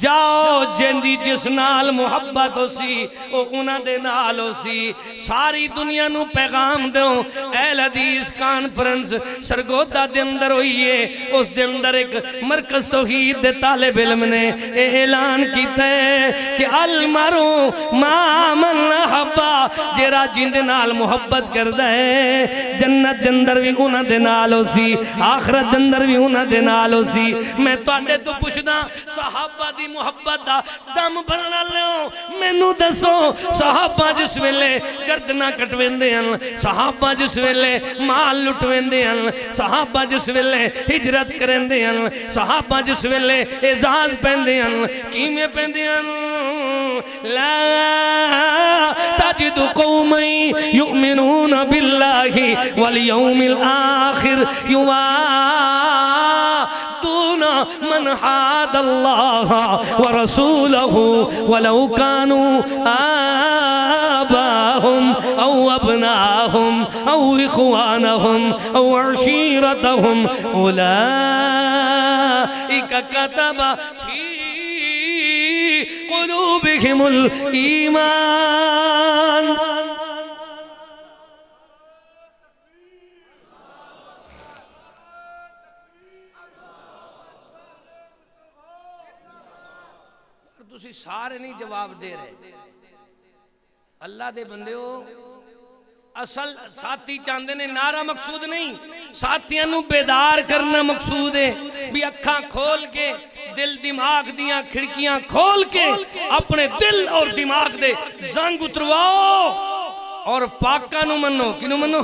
جاؤ جندی جس نال محبت ہو سی او انہ دے نال ہو سی. ساری دنیا نو پیغام دوں اہل حدیث کانفرنس سرگودہ دے اندر ہوئیے. اس دے اندر ایک مرکز توحید دے طالب علم نے اعلان کیتا ہے کہ المرء مع من حبا. جیرا جن دے نال محبت کردہ ہے جنت دے اندر بھی انہ دے نال ہو سی آخرت دے اندر بھی انہ دے نال ہو سی. میں تو آنڈے تو پوچھنا صحابہ دی محبت دا دم بھرنا لیوں مینوں دسو. صحابہ جس ویلے گردنہ کٹویندے ہیں صحابہ جس ویلے مال لٹویندے ہیں صحابہ جس ویلے ہجرت کرندے ہیں صحابہ جس ویلے اعزاز پہندے ہیں کیمیں پہندے ہیں لا تجد قوما یؤمنون باللہ والیوم الآخر دون من حاد اللہ ورسولہ ولو کانوا آباہم او ابناہم او اخوانہم او عشیرتہم اولئک کتب فی قلوبہم الایمان. تسی سارے نہیں جواب دے رہے. اللہ دے بندے ہو اصل ساتھی چاندے نے نعرہ مقصود نہیں ساتھیاں نو بیدار کرنا مقصود ہے. بھی اکھاں کھول کے دل دماغ دیاں کھڑکیاں کھول کے اپنے دل اور دماغ دے زنگ اترواؤ اور پاکاں نو منو. کنو منو؟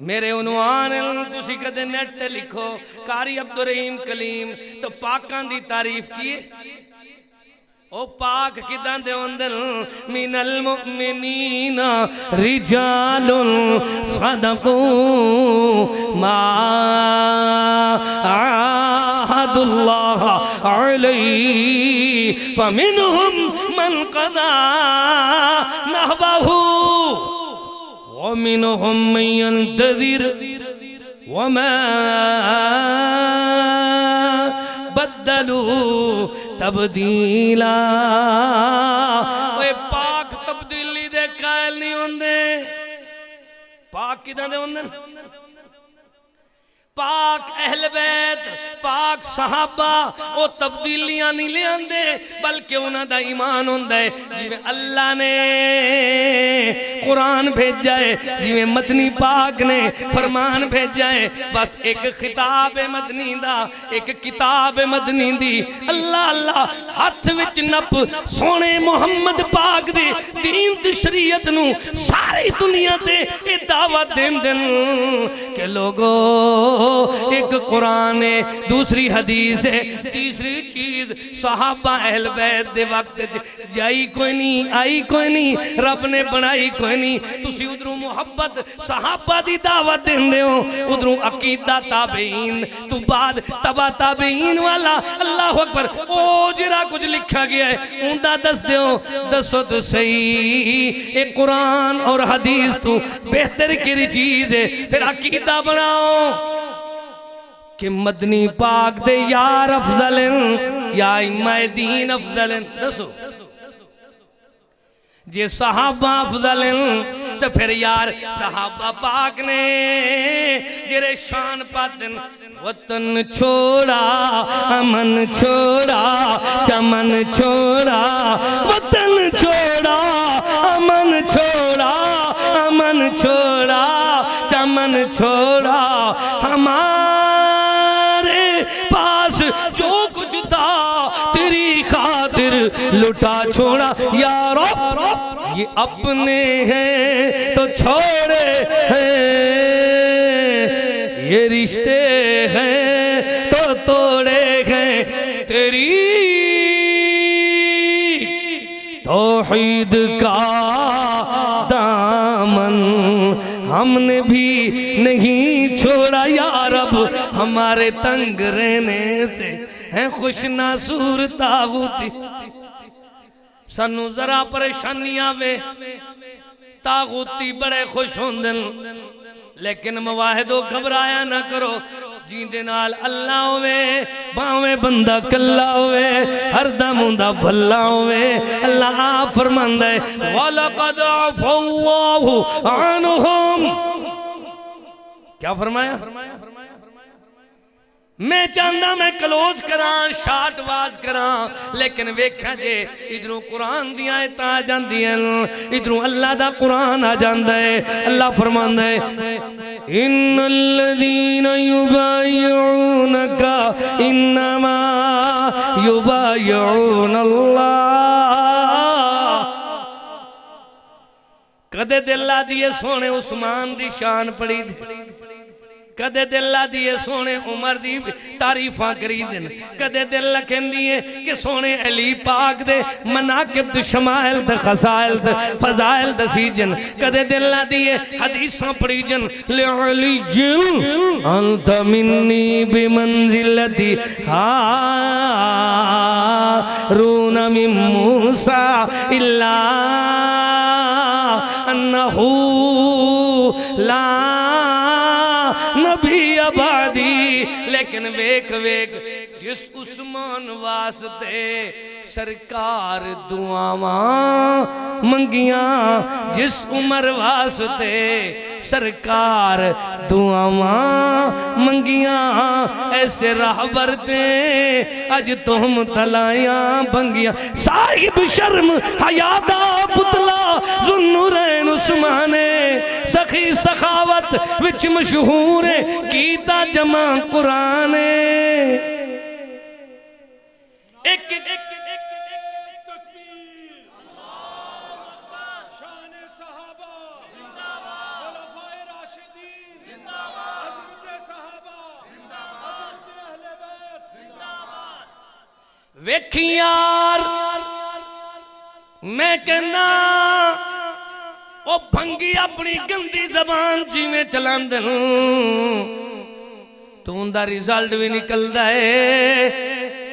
میرے عنوان تسی کدے نیٹ تے لکھو قاری عبدالرحیم کلیم تو پاکان دی تعریف کیے. او پاک کداں دے اندر من المؤمنین رجال صدقوا ما عاہد اللہ علیہ فمنہم من قضا نحبہ. وہ ومنهم من ينتظر وما بدلوا تبدیلا. اے پاک تبدیلی دے قائل نہیں ہوندے. پاک کدھاں دے ہوندے؟ پاک اہل بیت پاک صحابہ وہ تبدیلیاں نہیں لے آندے بلکہ انہاں دا ایمان ہوندہ ہے جی اللہ نے قرآن بھیجا ہے جی مدنی پاک نے فرمان بھیجا ہے. بس ایک خطاب مدنی دا ایک کتاب مدنی دی اللہ اللہ ہاتھ وچ نپ سونے محمد پاک دی دین دی شریعت نو ساری دنیا تے اے دعوت دین دن کہ لوگو ایک قرآن ہے دوسری حدیث ہے تیسری چیز صحابہ اہل بیت دے وقت جائی کوئی نہیں آئی کوئی نہیں رب نے بنائی کوئی نہیں. تسی ادھروں محبت صحابہ دی دعوت دین دے ہو ادھروں عقیدہ تابعین تو بعد تبا تابعین والا اللہ اکبر او جرا کچھ لکھا گیا ہے اندہ دس دے ہو دسو تو صحیح ایک قرآن اور حدیث تو بہتر کی چیز ہے. پھر عقیدہ بناؤ کہ مدنی پاک دے یار افضل یا امہ دین افضل. دسو جے صحابہ افضل تو پھر یار صحابہ پاک نے جرے شان پاتن وطن چھوڑا امن چھوڑا چمن چھوڑا وطن چھوڑا امن چھوڑا امن چھوڑا چمن چھوڑا ہمارے پاس جو کچھ تھا تیری خاطر لٹا چھوڑا یا رب یہ اپنے ہیں تو چھوڑے ہیں یہ رشتے ہیں تو توڑے ہیں تیری توحید کا دامن ہم نے بھی نہیں چھوڑا یا رب ہمارے تنگ رہنے سے ہیں خوش ناسور تاغوتی. سنو ذرا پریشانیاں وے تاغوتی بڑے خوش ہوندن لیکن مواہدو گھبرایا نہ کرو جیندے نال اللہ ہوئے باویں بندہ کلا ہوئے ہر دم ہوندہ بھلا ہوئے. اللہ آپ فرماندہ ہے وَلَقَدْ عَفَى اللَّهُ عَنْهُمْ. کیا فرمایا؟ میں چاندہ میں کلوز کران شاٹ واز کران لیکن ویکھا جے ادھروں قرآن دیا آیتاں آ جاندی ہیں ادھروں اللہ دا قرآن آ جاندہ ہے. اللہ فرماندہ ہے ان الذین یبایعونک انما یبایعون اللہ. کدے دلہ دیئے سونے عثمان دی شان پڑی دی کدے دل دیئے سونے عمر دی تعریفاں کری دن کدے دل لکھن دیئے کہ سونے علی پاک دے مناقب دے شمائل دے خسائل دے فضائل دے سیجن کدے دل دیئے حدیثاں پڑی جن لعلی جن انت منی بمنزلتی ہارون من موسیٰ الا انہو لا نبی آبادی. لیکن ویک ویک جس عثمان واسطے سرکار دعاواں منگیاں جس عمر واسطے سرکار دعاواں منگیاں ایسے راہبر دیں اج تم تلائیاں بنگیاں. صاحب شرم حیادہ پتلا ذوالنورین عثمانے سخی سخاوت وچ مشہور کیتا جمع قرآن. ایک تکبیر شان صحابہ خلفائے راشدین عظمت صحابہ عظمت اہل بیت. ویکھی یار میں کہنا او بھنگی اپنی گندی زبان جی میں چلان دن تو اندہ ریزالٹ بھی نکل دائے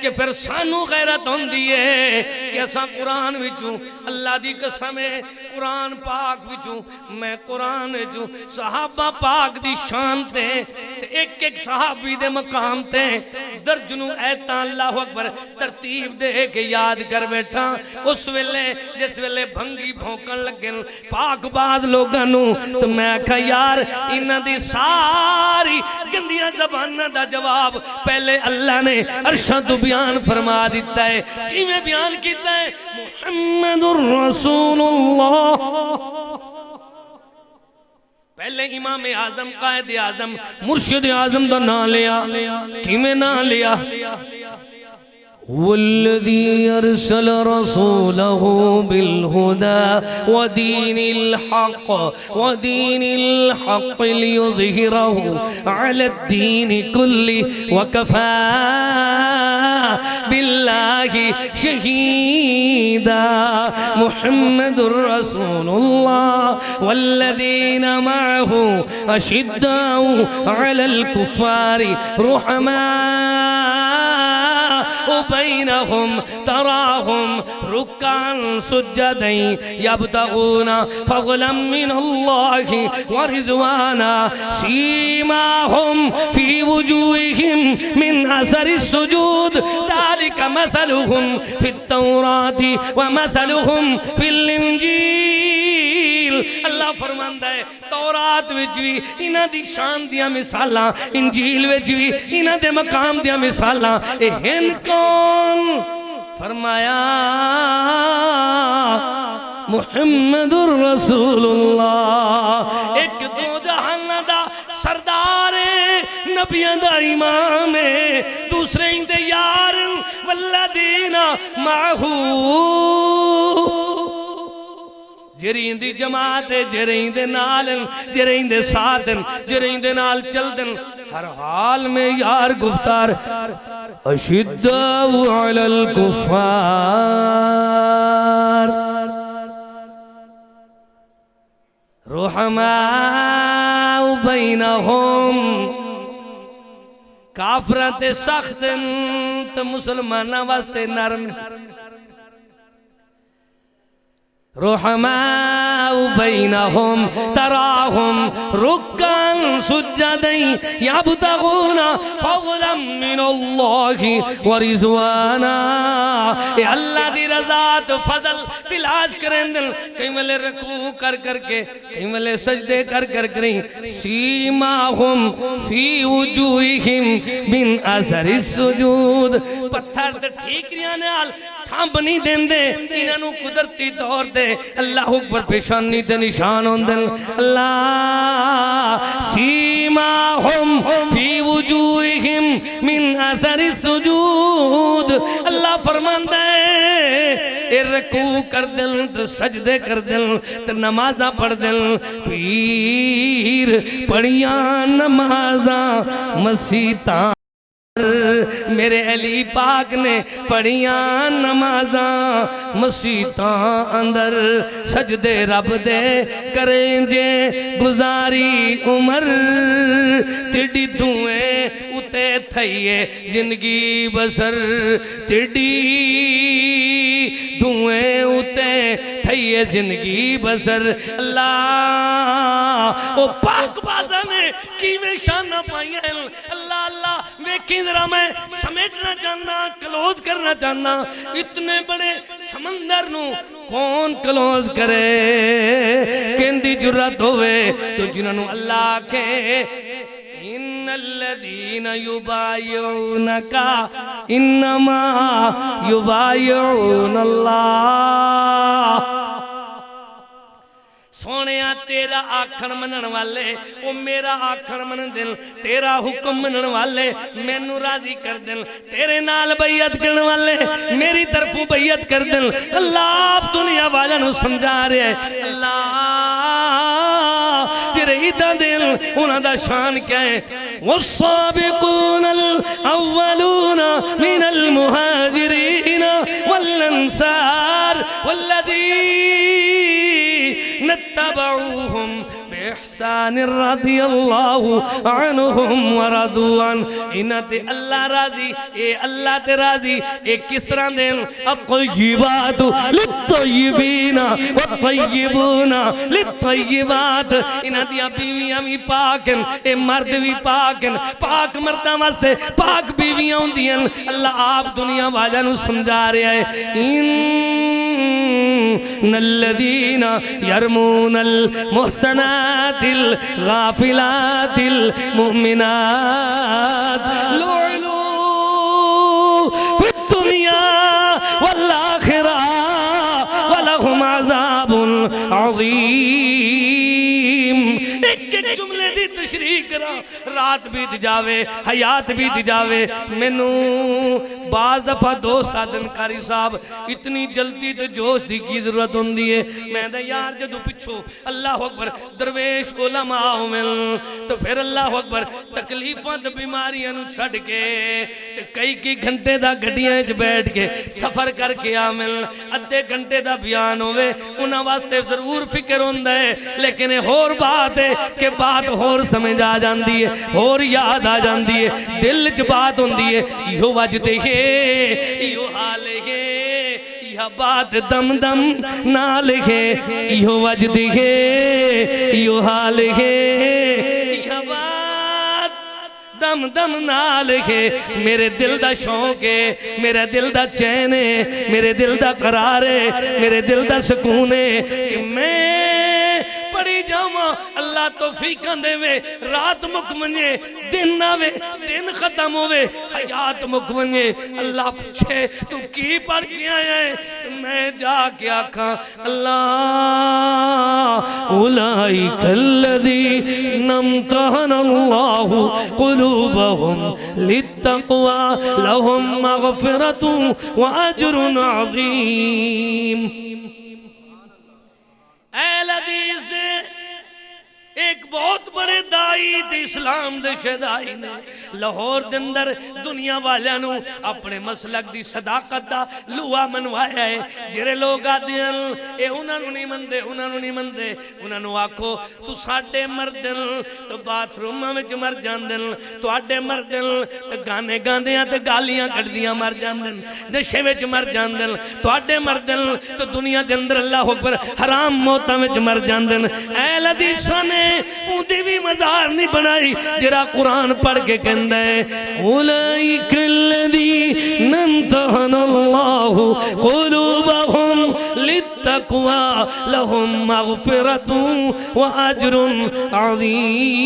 کہ پھر سانو غیرت ہوندی ہے کہ اساں قرآن وچوں اللہ دی قسم ہے قرآن پاک وچوں میں قرآن وچوں صحابہ پاک دی شان تے ایک ایک صحابی دے مقام تے درجنوں ایتاں اللہ اکبر ترتیب دے کے یاد کر بیٹھا اس ویلے جس ویلے بھنگی بھونکن لگن پاک باز لوگانوں تو میں کہا یار انہاں دی ساری گندیاں زبانہ دا جواب پہلے اللہ نے عرشاں تو بیان فرما دیتا ہے کی میں بیان کیتا ہے محمد الرسول اللہ پہلے امام اعظم قائد اعظم مرشد اعظم دا نام لیا کی میں نام لیا والذي أرسل رسوله بالهدى ودين الحق ليظهره على الدين كله وكفى بالله شهيدا محمد رسول الله والذين معه أشداء على الكفار رحماء وبينهم تراهم ركعا سجدا يبتغون فضلا من الله ورضوانا سيماهم في وجوههم من أثر السجود ذلك مثلهم في التوراة ومثلهم في الإنجيل اللہ فرماندا ہے تورات وچ بھی انہاں دی شان دیاں مثالاں انجیل وچ بھی انہاں دے مقام دیاں مثالاں اے ہن کون فرمایا محمد الرسول اللہ ایک دو جہان دا سردار ہے نبیاں دا امام ہے دوسرے اندے یار والذین معہو جرین دی جماعت جرین دے نال جرین دے ساتھ جرین دے نال چل دن ہر حال میں یار گفتار اشداء علی الکفار رحماء بینہم کافرات سخت تو مسلمانہ واسطے نرم رحماء بینہم تراہم رکعا سجدا یبتغون فضلا من اللہ ورضوانا اے اللہ دی رضا تو فضل تلاش کریں دل کہیں ملے رکوع کر کر کے کہیں ملے سجدے کر کر کریں سیماہم فی وجوہہم من اثر السجود پتھر تے ٹھیک ریانے آل تھامپ نہیں دین دے انہوں قدرتی طور دے اللہ اکبر پیشانی تے نشان ہوندن اللہ سیماہم فی وجوہہم من اثر السجود اللہ فرماندہ ہے اے رکوع کر دل تو سجدے کر دل تو نمازہ پڑھ دل پیر پڑھیاں نمازہ مسیطان میرے علی پاک نے پڑھیاں نمازاں مسیطاں اندر سجدے رب دے کریں جے گزاری عمر تیڑی دھوئیں اتے تھئیے زندگی بسر تیڑی دھوئیں اتے تھئیے زندگی بسر اللہ او پاک بازا نے کی میں شان نہ پائیں اللہ اللہ میں کی ذرا میں سمیٹنا چاہنا کلوز کرنا چاہنا اتنے بڑے سمندر نو کون کلوز کرے کہندی جرات ہوئے تو جنہوں اللہ کے ان الذین یبایعونکا انما یبایعون اللہ سونیا تیرا آکھن منن والے او میرا آکھن منن دل تیرا حکم منن والے مینو راضی کر دل تیرے نال بیعت کرن والے میری طرفوں بیعت کر دل اللہ آپ دنیا والا نو سمجھا رہے ہیں اللہ تیرے ہی دل انہاں دا شان کیا ہے والسابقون الاولون من المہاجرین والانصار والذین اتبعوهم احسان رضی اللہ عنہم ورضوان انہاں تے اللہ راضی اے اللہ تے راضی اے کس طرح دین الطیبات للطیبین والطیبون للطیبات انہاں دیاں بیویاں بھی پاک ہیں اے مرد بھی پاک ہیں پاک مرداں واسطے پاک بیویاں ہوندیاں اللہ آپ دنیا والیاں نو سمجھا رہا ہے ان الذين يرمون المحسنات الغافلات المؤمنات لعنوا في الدنيا والآخرة ولهم عذاب عظيم ایک جملے دی تشریح کرا رات بیت جاوے حیات بیت جاوے مینوں بعض دفعہ دوست آدن کاری صاحب اتنی جلدی تو جوش دی کی ضرورت ہوندی ہے میں دے یار جدو پچھو اللہ اکبر درویش علماء مل تو پھر اللہ اکبر تکلیفاں تے بیماریاں نو چھڑ کے کئی گھنٹے دا گھڑیاں وچ بیٹھ کے سفر کر کے آمل ادھے گھنٹے دا بیان ہوئے انہاں واسطے ضرور فکر ہوندا ہے لیکن اور بات ہے کہ بات اور سمجھ آ جاندی ہے اور یاد آ جاندی ہے دل چ بات ہوندی ہے یہ وجد ہے یہ حال ہے یہ بات دم دم نال ہے یہ وجد ہے یہ حال ہے یہ بات دم دم نال ہے میرے دل دا شوق ہے میرے دل دا چین ہے میرے دل دا قرار ہے میرے دل دا سکون ہے کہ میں پڑھی جاواں اللہ توفیقاں دے وے رات مکمنجے دن آوے دن ختم ہوئے حیات مکمنجے اللہ پوچھے تو کی پڑھ کے آیا ہے تو میں جا کے آکھاں اللہ اولئک الذین امتحن اللہ قلوبهم للتقوى لهم مغفرۃ واجر عظیم اہل حدیث دے ایک بہت بڑے دائی دے اسلام دے شہدائی نے لاہور دے اندر دنیا والیاں نو اپنے مسلک دی صداقت دا لوہا منوایا ہے جرے لوگ آدھیں اے انہاں نو نہیں مندے انہاں نو نہیں مندے انہاں نو آکھو تو ساڑھے مردن تو بات رومہ میں جو مر جاندن تو آڑھے مردن تو گانے گاندیاں تو گالیاں کردیاں مر جاندن نشے میں جو مر جاندن تو آڑھے مردن تو دنیا دے اندر اللہ اکبر حرام موتہ میں جو مر جاندن اہل حدیثاں نے اُندھی بھی مزار نہیں بنائی جرا قرآن پڑھ کے کہندہ ہے اولئک الذین امتحن اللہ قلوبهم للتقوى لهم مغفرۃ واجر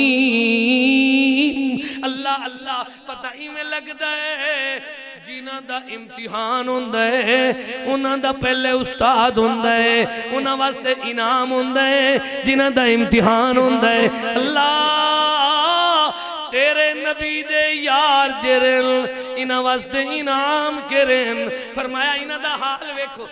عظیم اللہ اللہ پتہ ہی میں لگتا ہے جنہاں دا امتحان ہوندہ ہے انہاں دا پہلے استاد ہوندہ ہے انہاں واسطے انعام ہوندہ ہے جنہاں دا امتحان ہوندہ ہے اللہ تیرے نبی دے یار جرن انہاں واسطے انعام کرن فرمایا انہاں دا حال ویکھو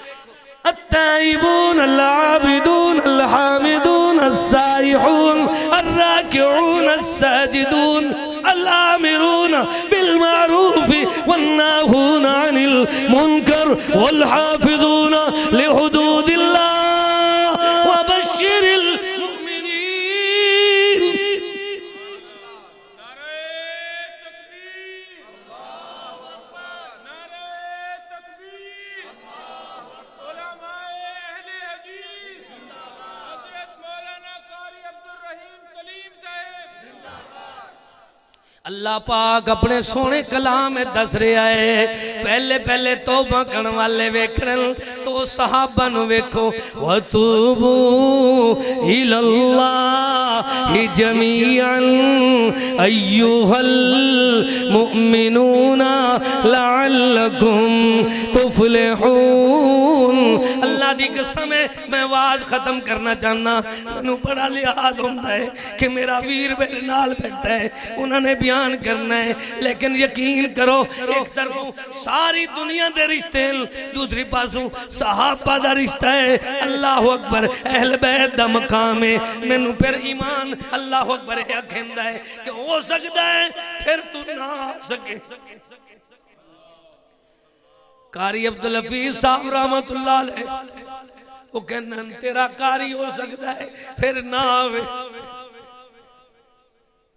التائبون العابدون الحامدون السائحون الراكعون الساجدون الآمرون بالمعروف والناهون عن المنكر والحافظون لحدود الله وبشر المؤمنين اللہ پاک اپنے سونے کلام میں دس رہا ہے پہلے توبہ کرنے والے ویکھن تو صحابہ نو ویکھو وَتُوبُوا إِلَى اللَّهِ جَمِيعًا أَيُّهَا الْمُؤْمِنُونَ لَعَلَّكُمْ تُفْلِحُونَ اللہ دی قسم ہے میں آواز ختم کرنا چاہنا منو بڑا لحاظ ہوتا ہے کہ میرا ویر میرے نال بیٹھا ہے انہوں نے بیان کرنا ہے لیکن یقین کرو ایک طرف ساری دنیا دے رشتے ہیں دوسری پاسوں صحابہ دا رشتہ ہے اللہ اکبر اہل بیت دا مقام ہے میں پھر ایمان اللہ اکبر ہے کہندہ ہے کہ ہو سکتا ہے پھر تو نہ آ سکے قاری عبدالحفیظ صاحب رحمت اللہ علیہ وہ کہنا تیرا قاری ہو سکتا ہے پھر نہ آوے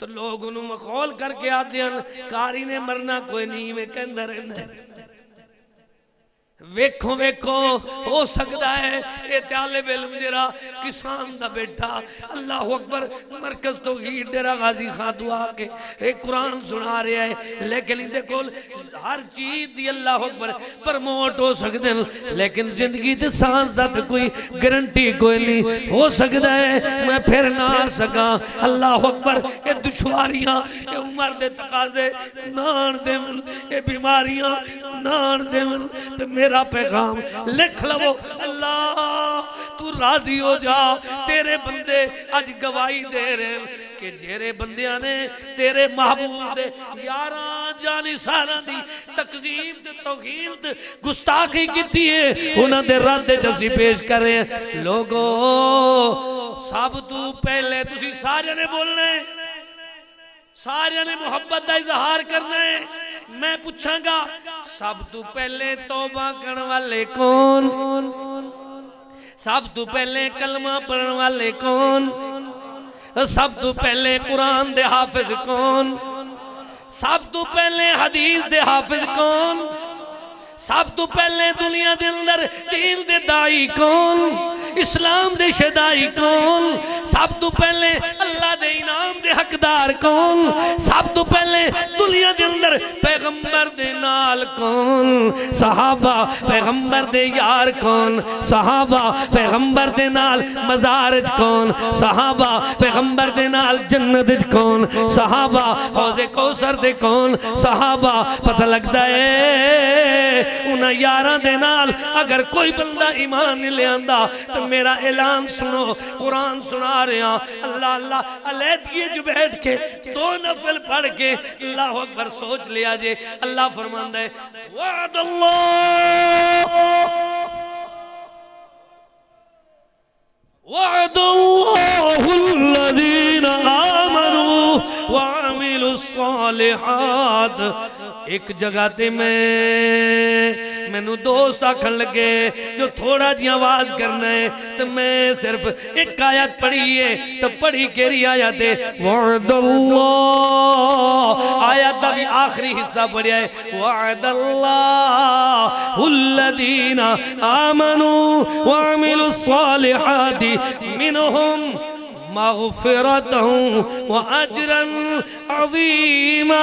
تو لوگ انہوں مخول کر کے آتے ہیں کاری نے مرنا کوئی نہیں میں کہندہ رہنا ہے ویکھو ویکھو ہو سکتا ہے اے طالب علم جرا کسان دا بیٹھا اللہ اکبر مرکز توحید ڈیرہ غازی خان دعا کے ایک قرآن سنا رہا ہے لیکن ان دیکھو ہر چیز دی اللہ اکبر پرموٹ ہو سکتے ہیں لیکن زندگی دے سانس دا تو کوئی گرنٹی کوئی نہیں ہو سکتا ہے میں پھر نہ آ سکا اللہ اکبر اے دشواریاں اے عمر دے تقاضے نان دے من اے بیماریاں نان دے من تو میرا پیغام لکھ لو اللہ تو راضی ہو جا تیرے بندے آج گواہی دے رہے ہیں کہ جیرے بندیاں نے تیرے محبوب دے یاران جانی سارا دی تقزیب دے توہین دے گستاخی کیتی ہے انہاں دے رد جسی پیش کرے لوگو سب تو پہلے تسی سارے نے بولنے سارے نے محبت دا اظہار کرنا ہے میں پوچھاں گا سب تو پہلے توبہ کرنے والے کون سب تو پہلے کلمہ پڑھنے والے کون سب تو پہلے قرآن دے حافظ کون سب تو پہلے حدیث دے حافظ کون سب تو پہلے دنیا دے اندر دین دے دائی کون اسلام دے شدائی کون سب تو پہلے اللہ دے انعام دے حقدار کون سب تو پہلے دنیا دے اندر پیغمبر دے نال کون صحابہ پیغمبر دے یار کون صحابہ پیغمبر دے نال مزارج کون صحابہ پیغمبر دے نال جنت کون صحابہ حوض کوثر دے کون صحابہ پتہ لگتا ہے انہاں یاران دے نال اگر کوئی بندہ ایمان نہیں لے آندہ تو میرا اعلان سنو قرآن سنا رہے ہیں اللہ اللہ علیدگی جو بیٹھ کے دو نفل پڑھ کے اللہ اکبر سوچ لیا جے اللہ فرماندہ ہے وعد اللہ وعد اللہ الذین آمنوا وعملوا الصالحات ایک جگہ تے میں نو دوست آکھن لگے جو تھوڑا جی آواز کرنا ہے تو میں صرف ایک آیت پڑھی ہے تو پڑھی کیری آیت ہے وعد اللہ آیت بھی آخری حصہ پڑھیا ہے وعد اللہ الذین آمنوا وعملوا الصالحات منہم مغفرت وأجرا عظیما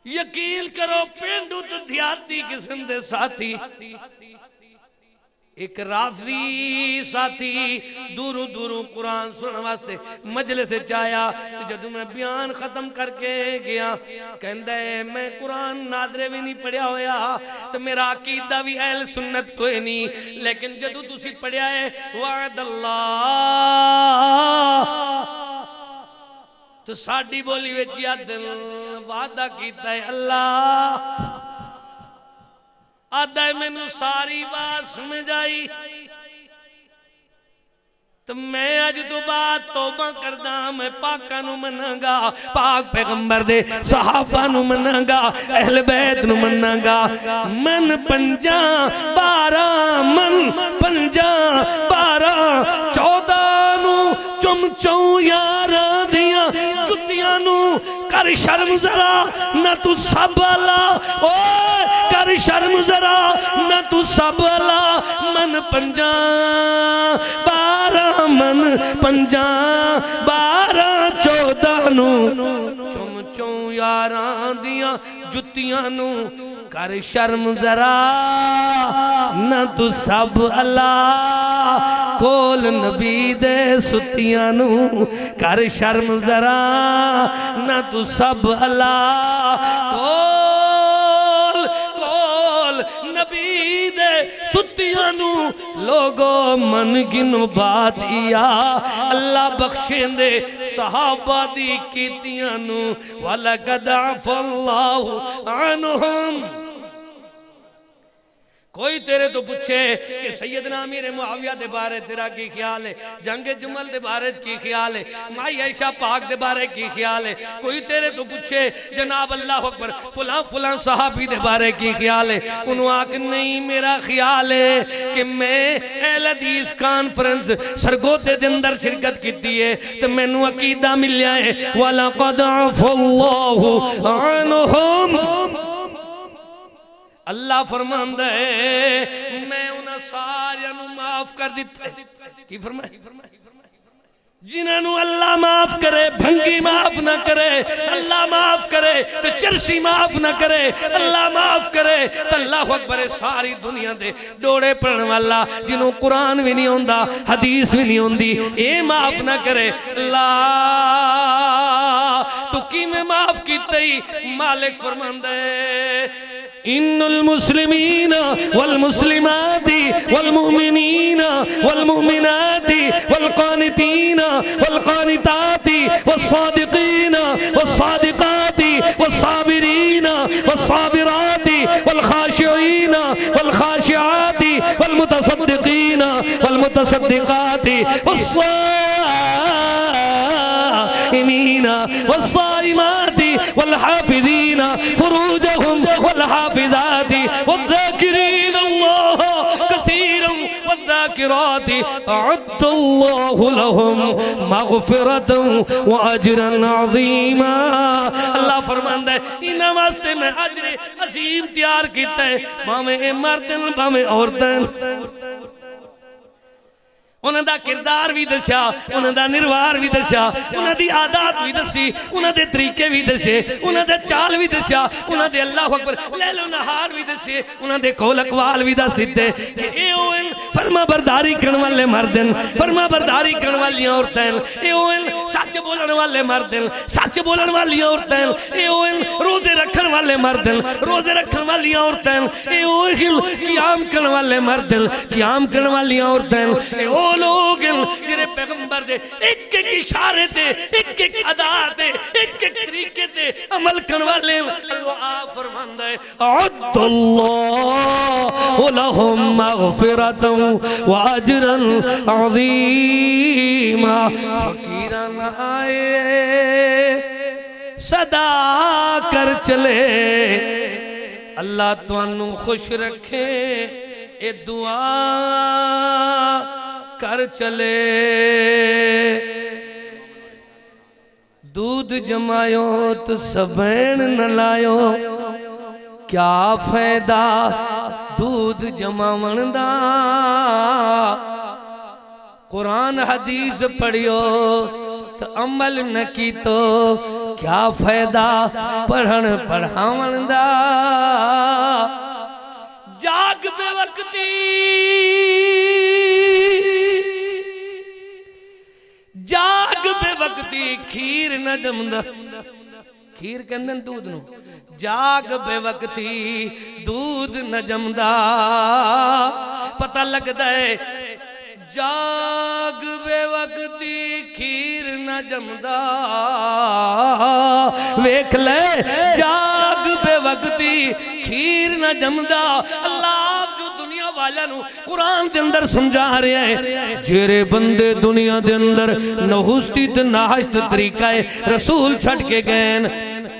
یقین کرو پینڈو تو دیاتی قسم دے ساتھی ایک رافی ساتھی دورو دورو قرآن سننے واسطے مجلس چایا تو جدو میں بیان ختم کر کے گیا کہندہ ہے میں قرآن نادرے بھی نہیں پڑھیا ہویا تو میرا عقیدہ بھی اہل سنت کوئی نہیں لیکن جدو تسی پڑھیا ہے وعد اللہ تو ساڑھی بولی ویچیا دل وعدہ کیتا ہے اللہ آدھا ہے میں نو ساری بات سمجھ آئی تو میں آج تو بات توبہ کردہ میں پاکہ نو مننگا پاک پیغمبر دے صحابہ نو مننگا اہل بیت نو مننگا من پنجاں بارہ من پنجاں بارہ چودہ نو چمچوں یارہ دیاں جتیاں نو کر شرم ذرا نہ تو سب اللہ اوہ کر شرم ذرا نہ تو سب اللہ من پنجاں بارہ من پنجاں بارہ چودہ نو چمچوں یاران دیاں جتیاں نو کر شرم ذرا نہ تو سب اللہ کول نبی دے ستیاں نو کر شرم ذرا نہ تو سب اللہ کول نبی دے ستیاں نو لوگو من گنو بات یا اللہ بخشیں دے صحابہ دی کیتیاں نو وَلَقَدْ عَفَى اللَّهُ عَنْهُمْ کوئی تیرے تو پوچھے کہ سیدنا امیر معاویہ دے بارے تیرا کی خیال ہے، جنگ جمل دے بارے کی خیال ہے، مائی عائشہ پاک دے بارے کی خیال ہے، کوئی تیرے تو پوچھے جناب اللہ اکبر فلاں صحابی دے بارے کی خیال ہے، انہوں آکھ نہیں میرا خیال ہے کہ میں اہل حدیث کانفرنس سرگوتے دے اندر شرکت کیتی ہے تو میں نو عقیدہ ملیا ہے وَلَقَدْ عَفَى اللَّهُ عَنْهُمْ اللہ فرماندہ ہے میں انہاں ساریاں نو معاف کر دیتا ہے کی فرمائے جنہاں نو اللہ معاف کرے بھنگی معاف نہ کرے اللہ معاف کرے تو چرسی معاف نہ کرے اللہ معاف کرے تو اللہ اکبر ساری دنیا دے ڈوڑے پڑھن والا جنہوں قرآن بھی نہیں ہوندہ حدیث بھی نہیں ہوندی اے معاف نہ کرے اللہ تو کی میں معاف کیتے ہی مالک فرماندہ ہے ان المسلمین والمسلمات والمؤمنین والمؤمنات والقانتین والقانتات والصادقین والصادقات والصابرین والصابرات والخاشعین والخاشعات والمتصدقین والمتصدقات والصائمین والصائمات والحافظین فروجهم والحافظات والذاكرين الله كثيرا والذاكرات أعد الله لهم مغفرة وأجرا عظيما اللہ فرماندہ ہے انہاں واسطے میں اجر عظیم تیار کیتا ہے باویں مردن باویں عورتن انہاں دا کردار بھی دسیا انہاں دا نروار بھی دسیا انہاں دی عادات بھی دسی انہاں دے طریقے بھی دسے انہاں دے چال بھی دسیا انہاں دے اللہ اکبر لیل و نہار بھی دسے انہاں دے قول اقوال بھی دس دیتے کہ اے اوین فرما برداری کرن والے مردن فرما برداری کرن والی عورتیں اے اوین سچ بولن والے مردن سچ بولن والی عورتیں اے اوین روزے رکھن والے مردن روزے رکھن والی عورتیں اے اوین قیام کرن والے مردن قیام کرن والی عورتیں اے او لوگ تیرے پیغمبر دے ایک ایک اشارے تے ایک ایک ادا تے ایک ایک طریقے تے عمل کرن والے اللہ فرماندہ ہے اعد اللہ لہم مغفرتا واجرا عظیما فقیران آئے صدا کر چلے اللہ تو انہوں خوش رکھے اے دعا کر چلے دودھ جمائیو تو سبین نہ لائیو کیا فائدہ دودھ جماون دا قرآن حدیث پڑھیو تو عمل نہ کی تو کیا فائدہ پڑھن پڑھاون دا جاگ بے وقتی جاگ بے وقتی کھیر نہ جمدہ کھیر کہندن دودھ نو جاگ بے وقتی دودھ نہ جمدہ پتہ لگ دے جاگ بے وقتی کھیر نہ جمدہ ویکھ لے جاگ بے وقتی کھیر نہ جمدہ اللہ جو دنیا والانو قرآن دے اندر سمجھا رہے ہیں جیرے بندے دنیا دے اندر نہستی تے ناہشت طریقہ رسول چھٹ کے گئن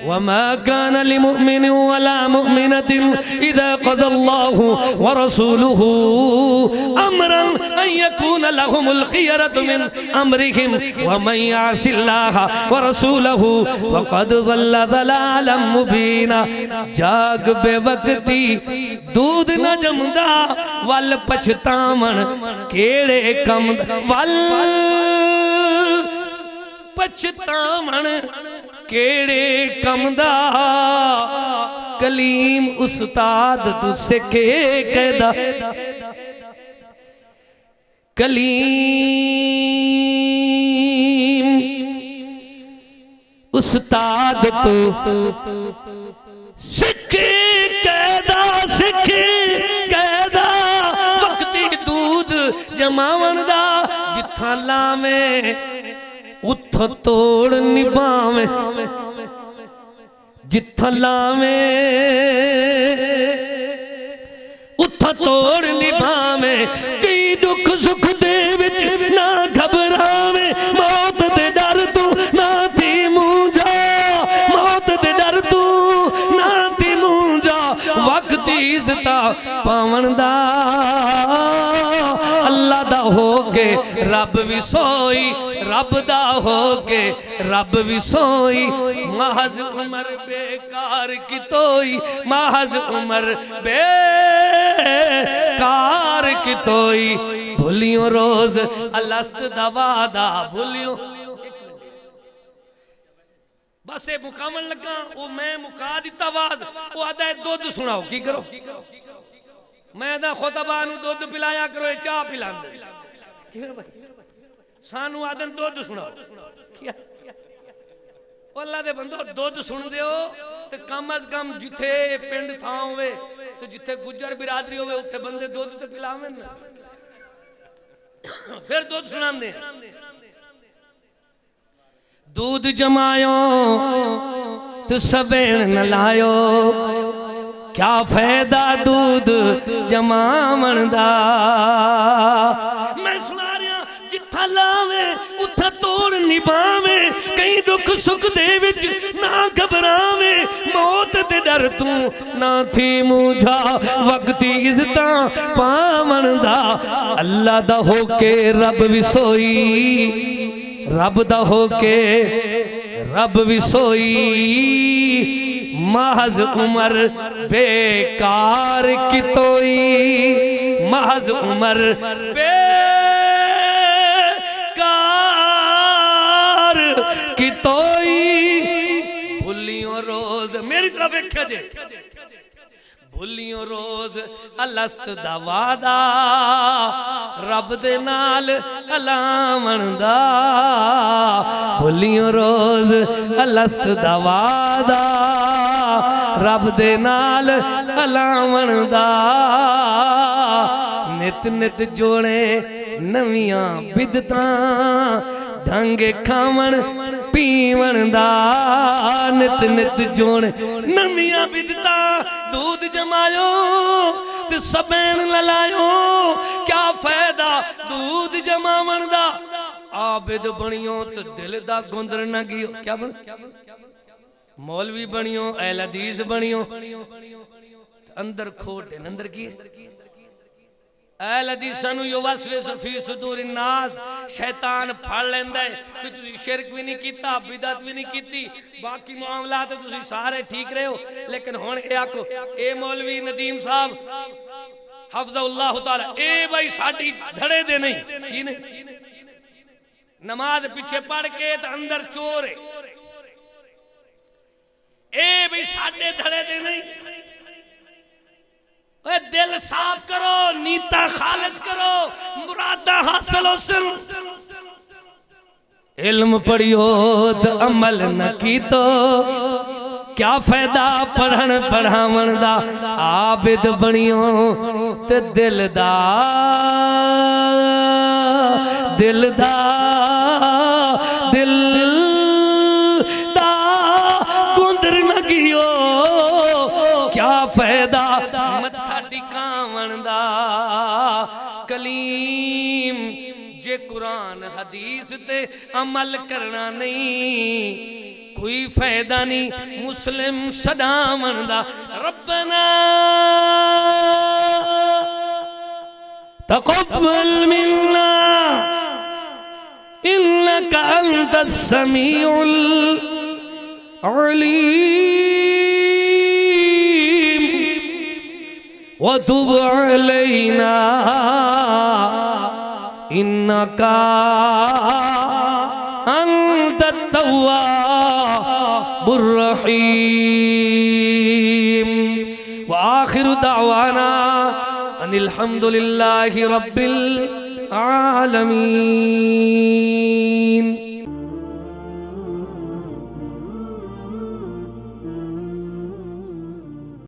وما كان لمؤمن ولا مؤمنة إذا قضى الله ورسوله أمرا أن يكون لهم الخيرة من أمرهم ومن يعص الله ورسوله فقد ضل ضلالا مبينا جاگ بے وقتی دودھ نہ جمدا ول پچھتاون کیڑے کم ول پچھتاون کیڑے کم دا کلیم استاد تو سکھے قیدہ کلیم استاد تو سکھے قیدہ وقتی دودھ جماون دا جتھا لامے اتھا توڑ نبامے جتھا لامے اتھا توڑ نبھاویں کئی دکھ سکھ دے وچ نہ گھبراویں موت دے ڈر تو نہ تھی مونجا موت دے ڈر تو نہ تھی مونجا وقت عزتہ پاون دا اللہ دا ہو کے رب بھی سوئی رب دا ہو کے رب بھی سوئی محض عمر بیکار کی توئی محض عمر بیکار کی توئی بھولیوں روز الست دا وعدہ بھولیوں بس مکامل لگا وہ میں مکا دیتا وعد وہ آدھا دودھ سناؤ کی کرو میں دا خطبانو دودھ پلایا کرو چاہ پلان دے سانو آدھن دودھ سناؤ کیا اللہ دے بندو دودھ سن دے ہو تو کم از کم جتھے پنڈ تھا ہوئے تو جتھے گجر برادری ہوئے اتھے بندے دودھ تے پلاویں پھر دودھ سنان دے دودھ جمائیو تو سبین نہ لائیو کیا فیدہ دودھ جمامن دا میں سنا رہا جتھا لاویں اتھا توڑ نبھاویں کہیں دکھ سکھ دے وچ نہ گھبراویں موت دے ڈر تو نہ تھی مجھا وقتی عزتاں پاون دا اللہ دا ہو کے رب بھی سوئی رب دا ہو کے رب بھی سوئی محض عمر بیکار کی توئی محض عمر بیکار کی توئی بھولیوں روز میری طرف ایک کہہ دے بھولیوں روز الست دا وعدہ رب دے نال علامن دا بھولیوں روز الست دا وعدہ رب دے نال علامن دا نت نت جوڑے نویاں بدتاں ڈھنگے کھامن پیون دا نت نت جوڑے نویاں بدتاں دودھ جمائیو تے سبین للائیو کیا فائدہ دودھ جمامن دا عابد بنیوں تو دل دا گندر نہ گیو کیا بن مولوی بنیوں اہل حدیث بنیوں اندر کھوٹے اندر کیے اہل حدیثانو یو وسوس فی صدور الناس شیطان پھڑ لیندہ ہے کہ تسی شرک بھی نہیں کیتا بدعت بھی نہیں کیتی باقی معاملات تسی سارے ٹھیک رہے ہو لیکن ہون اے آکو اے مولوی ندیم صاحب حفظ اللہ تعالی اے بھائی ساڑھی دھڑے دے نہیں کی نہیں نماز پیچھے پڑھ کے تا اندر چورے اے بھائی ساڑھے دھڑے دے نہیں دل صاف کرو نیتا خالص کرو مرادہ حاصل ہو سن علم پڑھیو تو عمل نہ کی تو کیا فائدہ پڑھن پڑھاون دا عابد بنیو تے دل دا گندر نہ گیو کیا فائدہ متھا ٹکاون دا کلیم جے قرآن حدیث تے عمل کرنا نہیں کوئی فائدہ نہیں مسلم صدامن دا ربنا تقبل منا انکا انت السمیع العلیم وتب علينا إنك أنت التواب الرحيم وآخر دعوانا أن الحمد لله رب العالمين.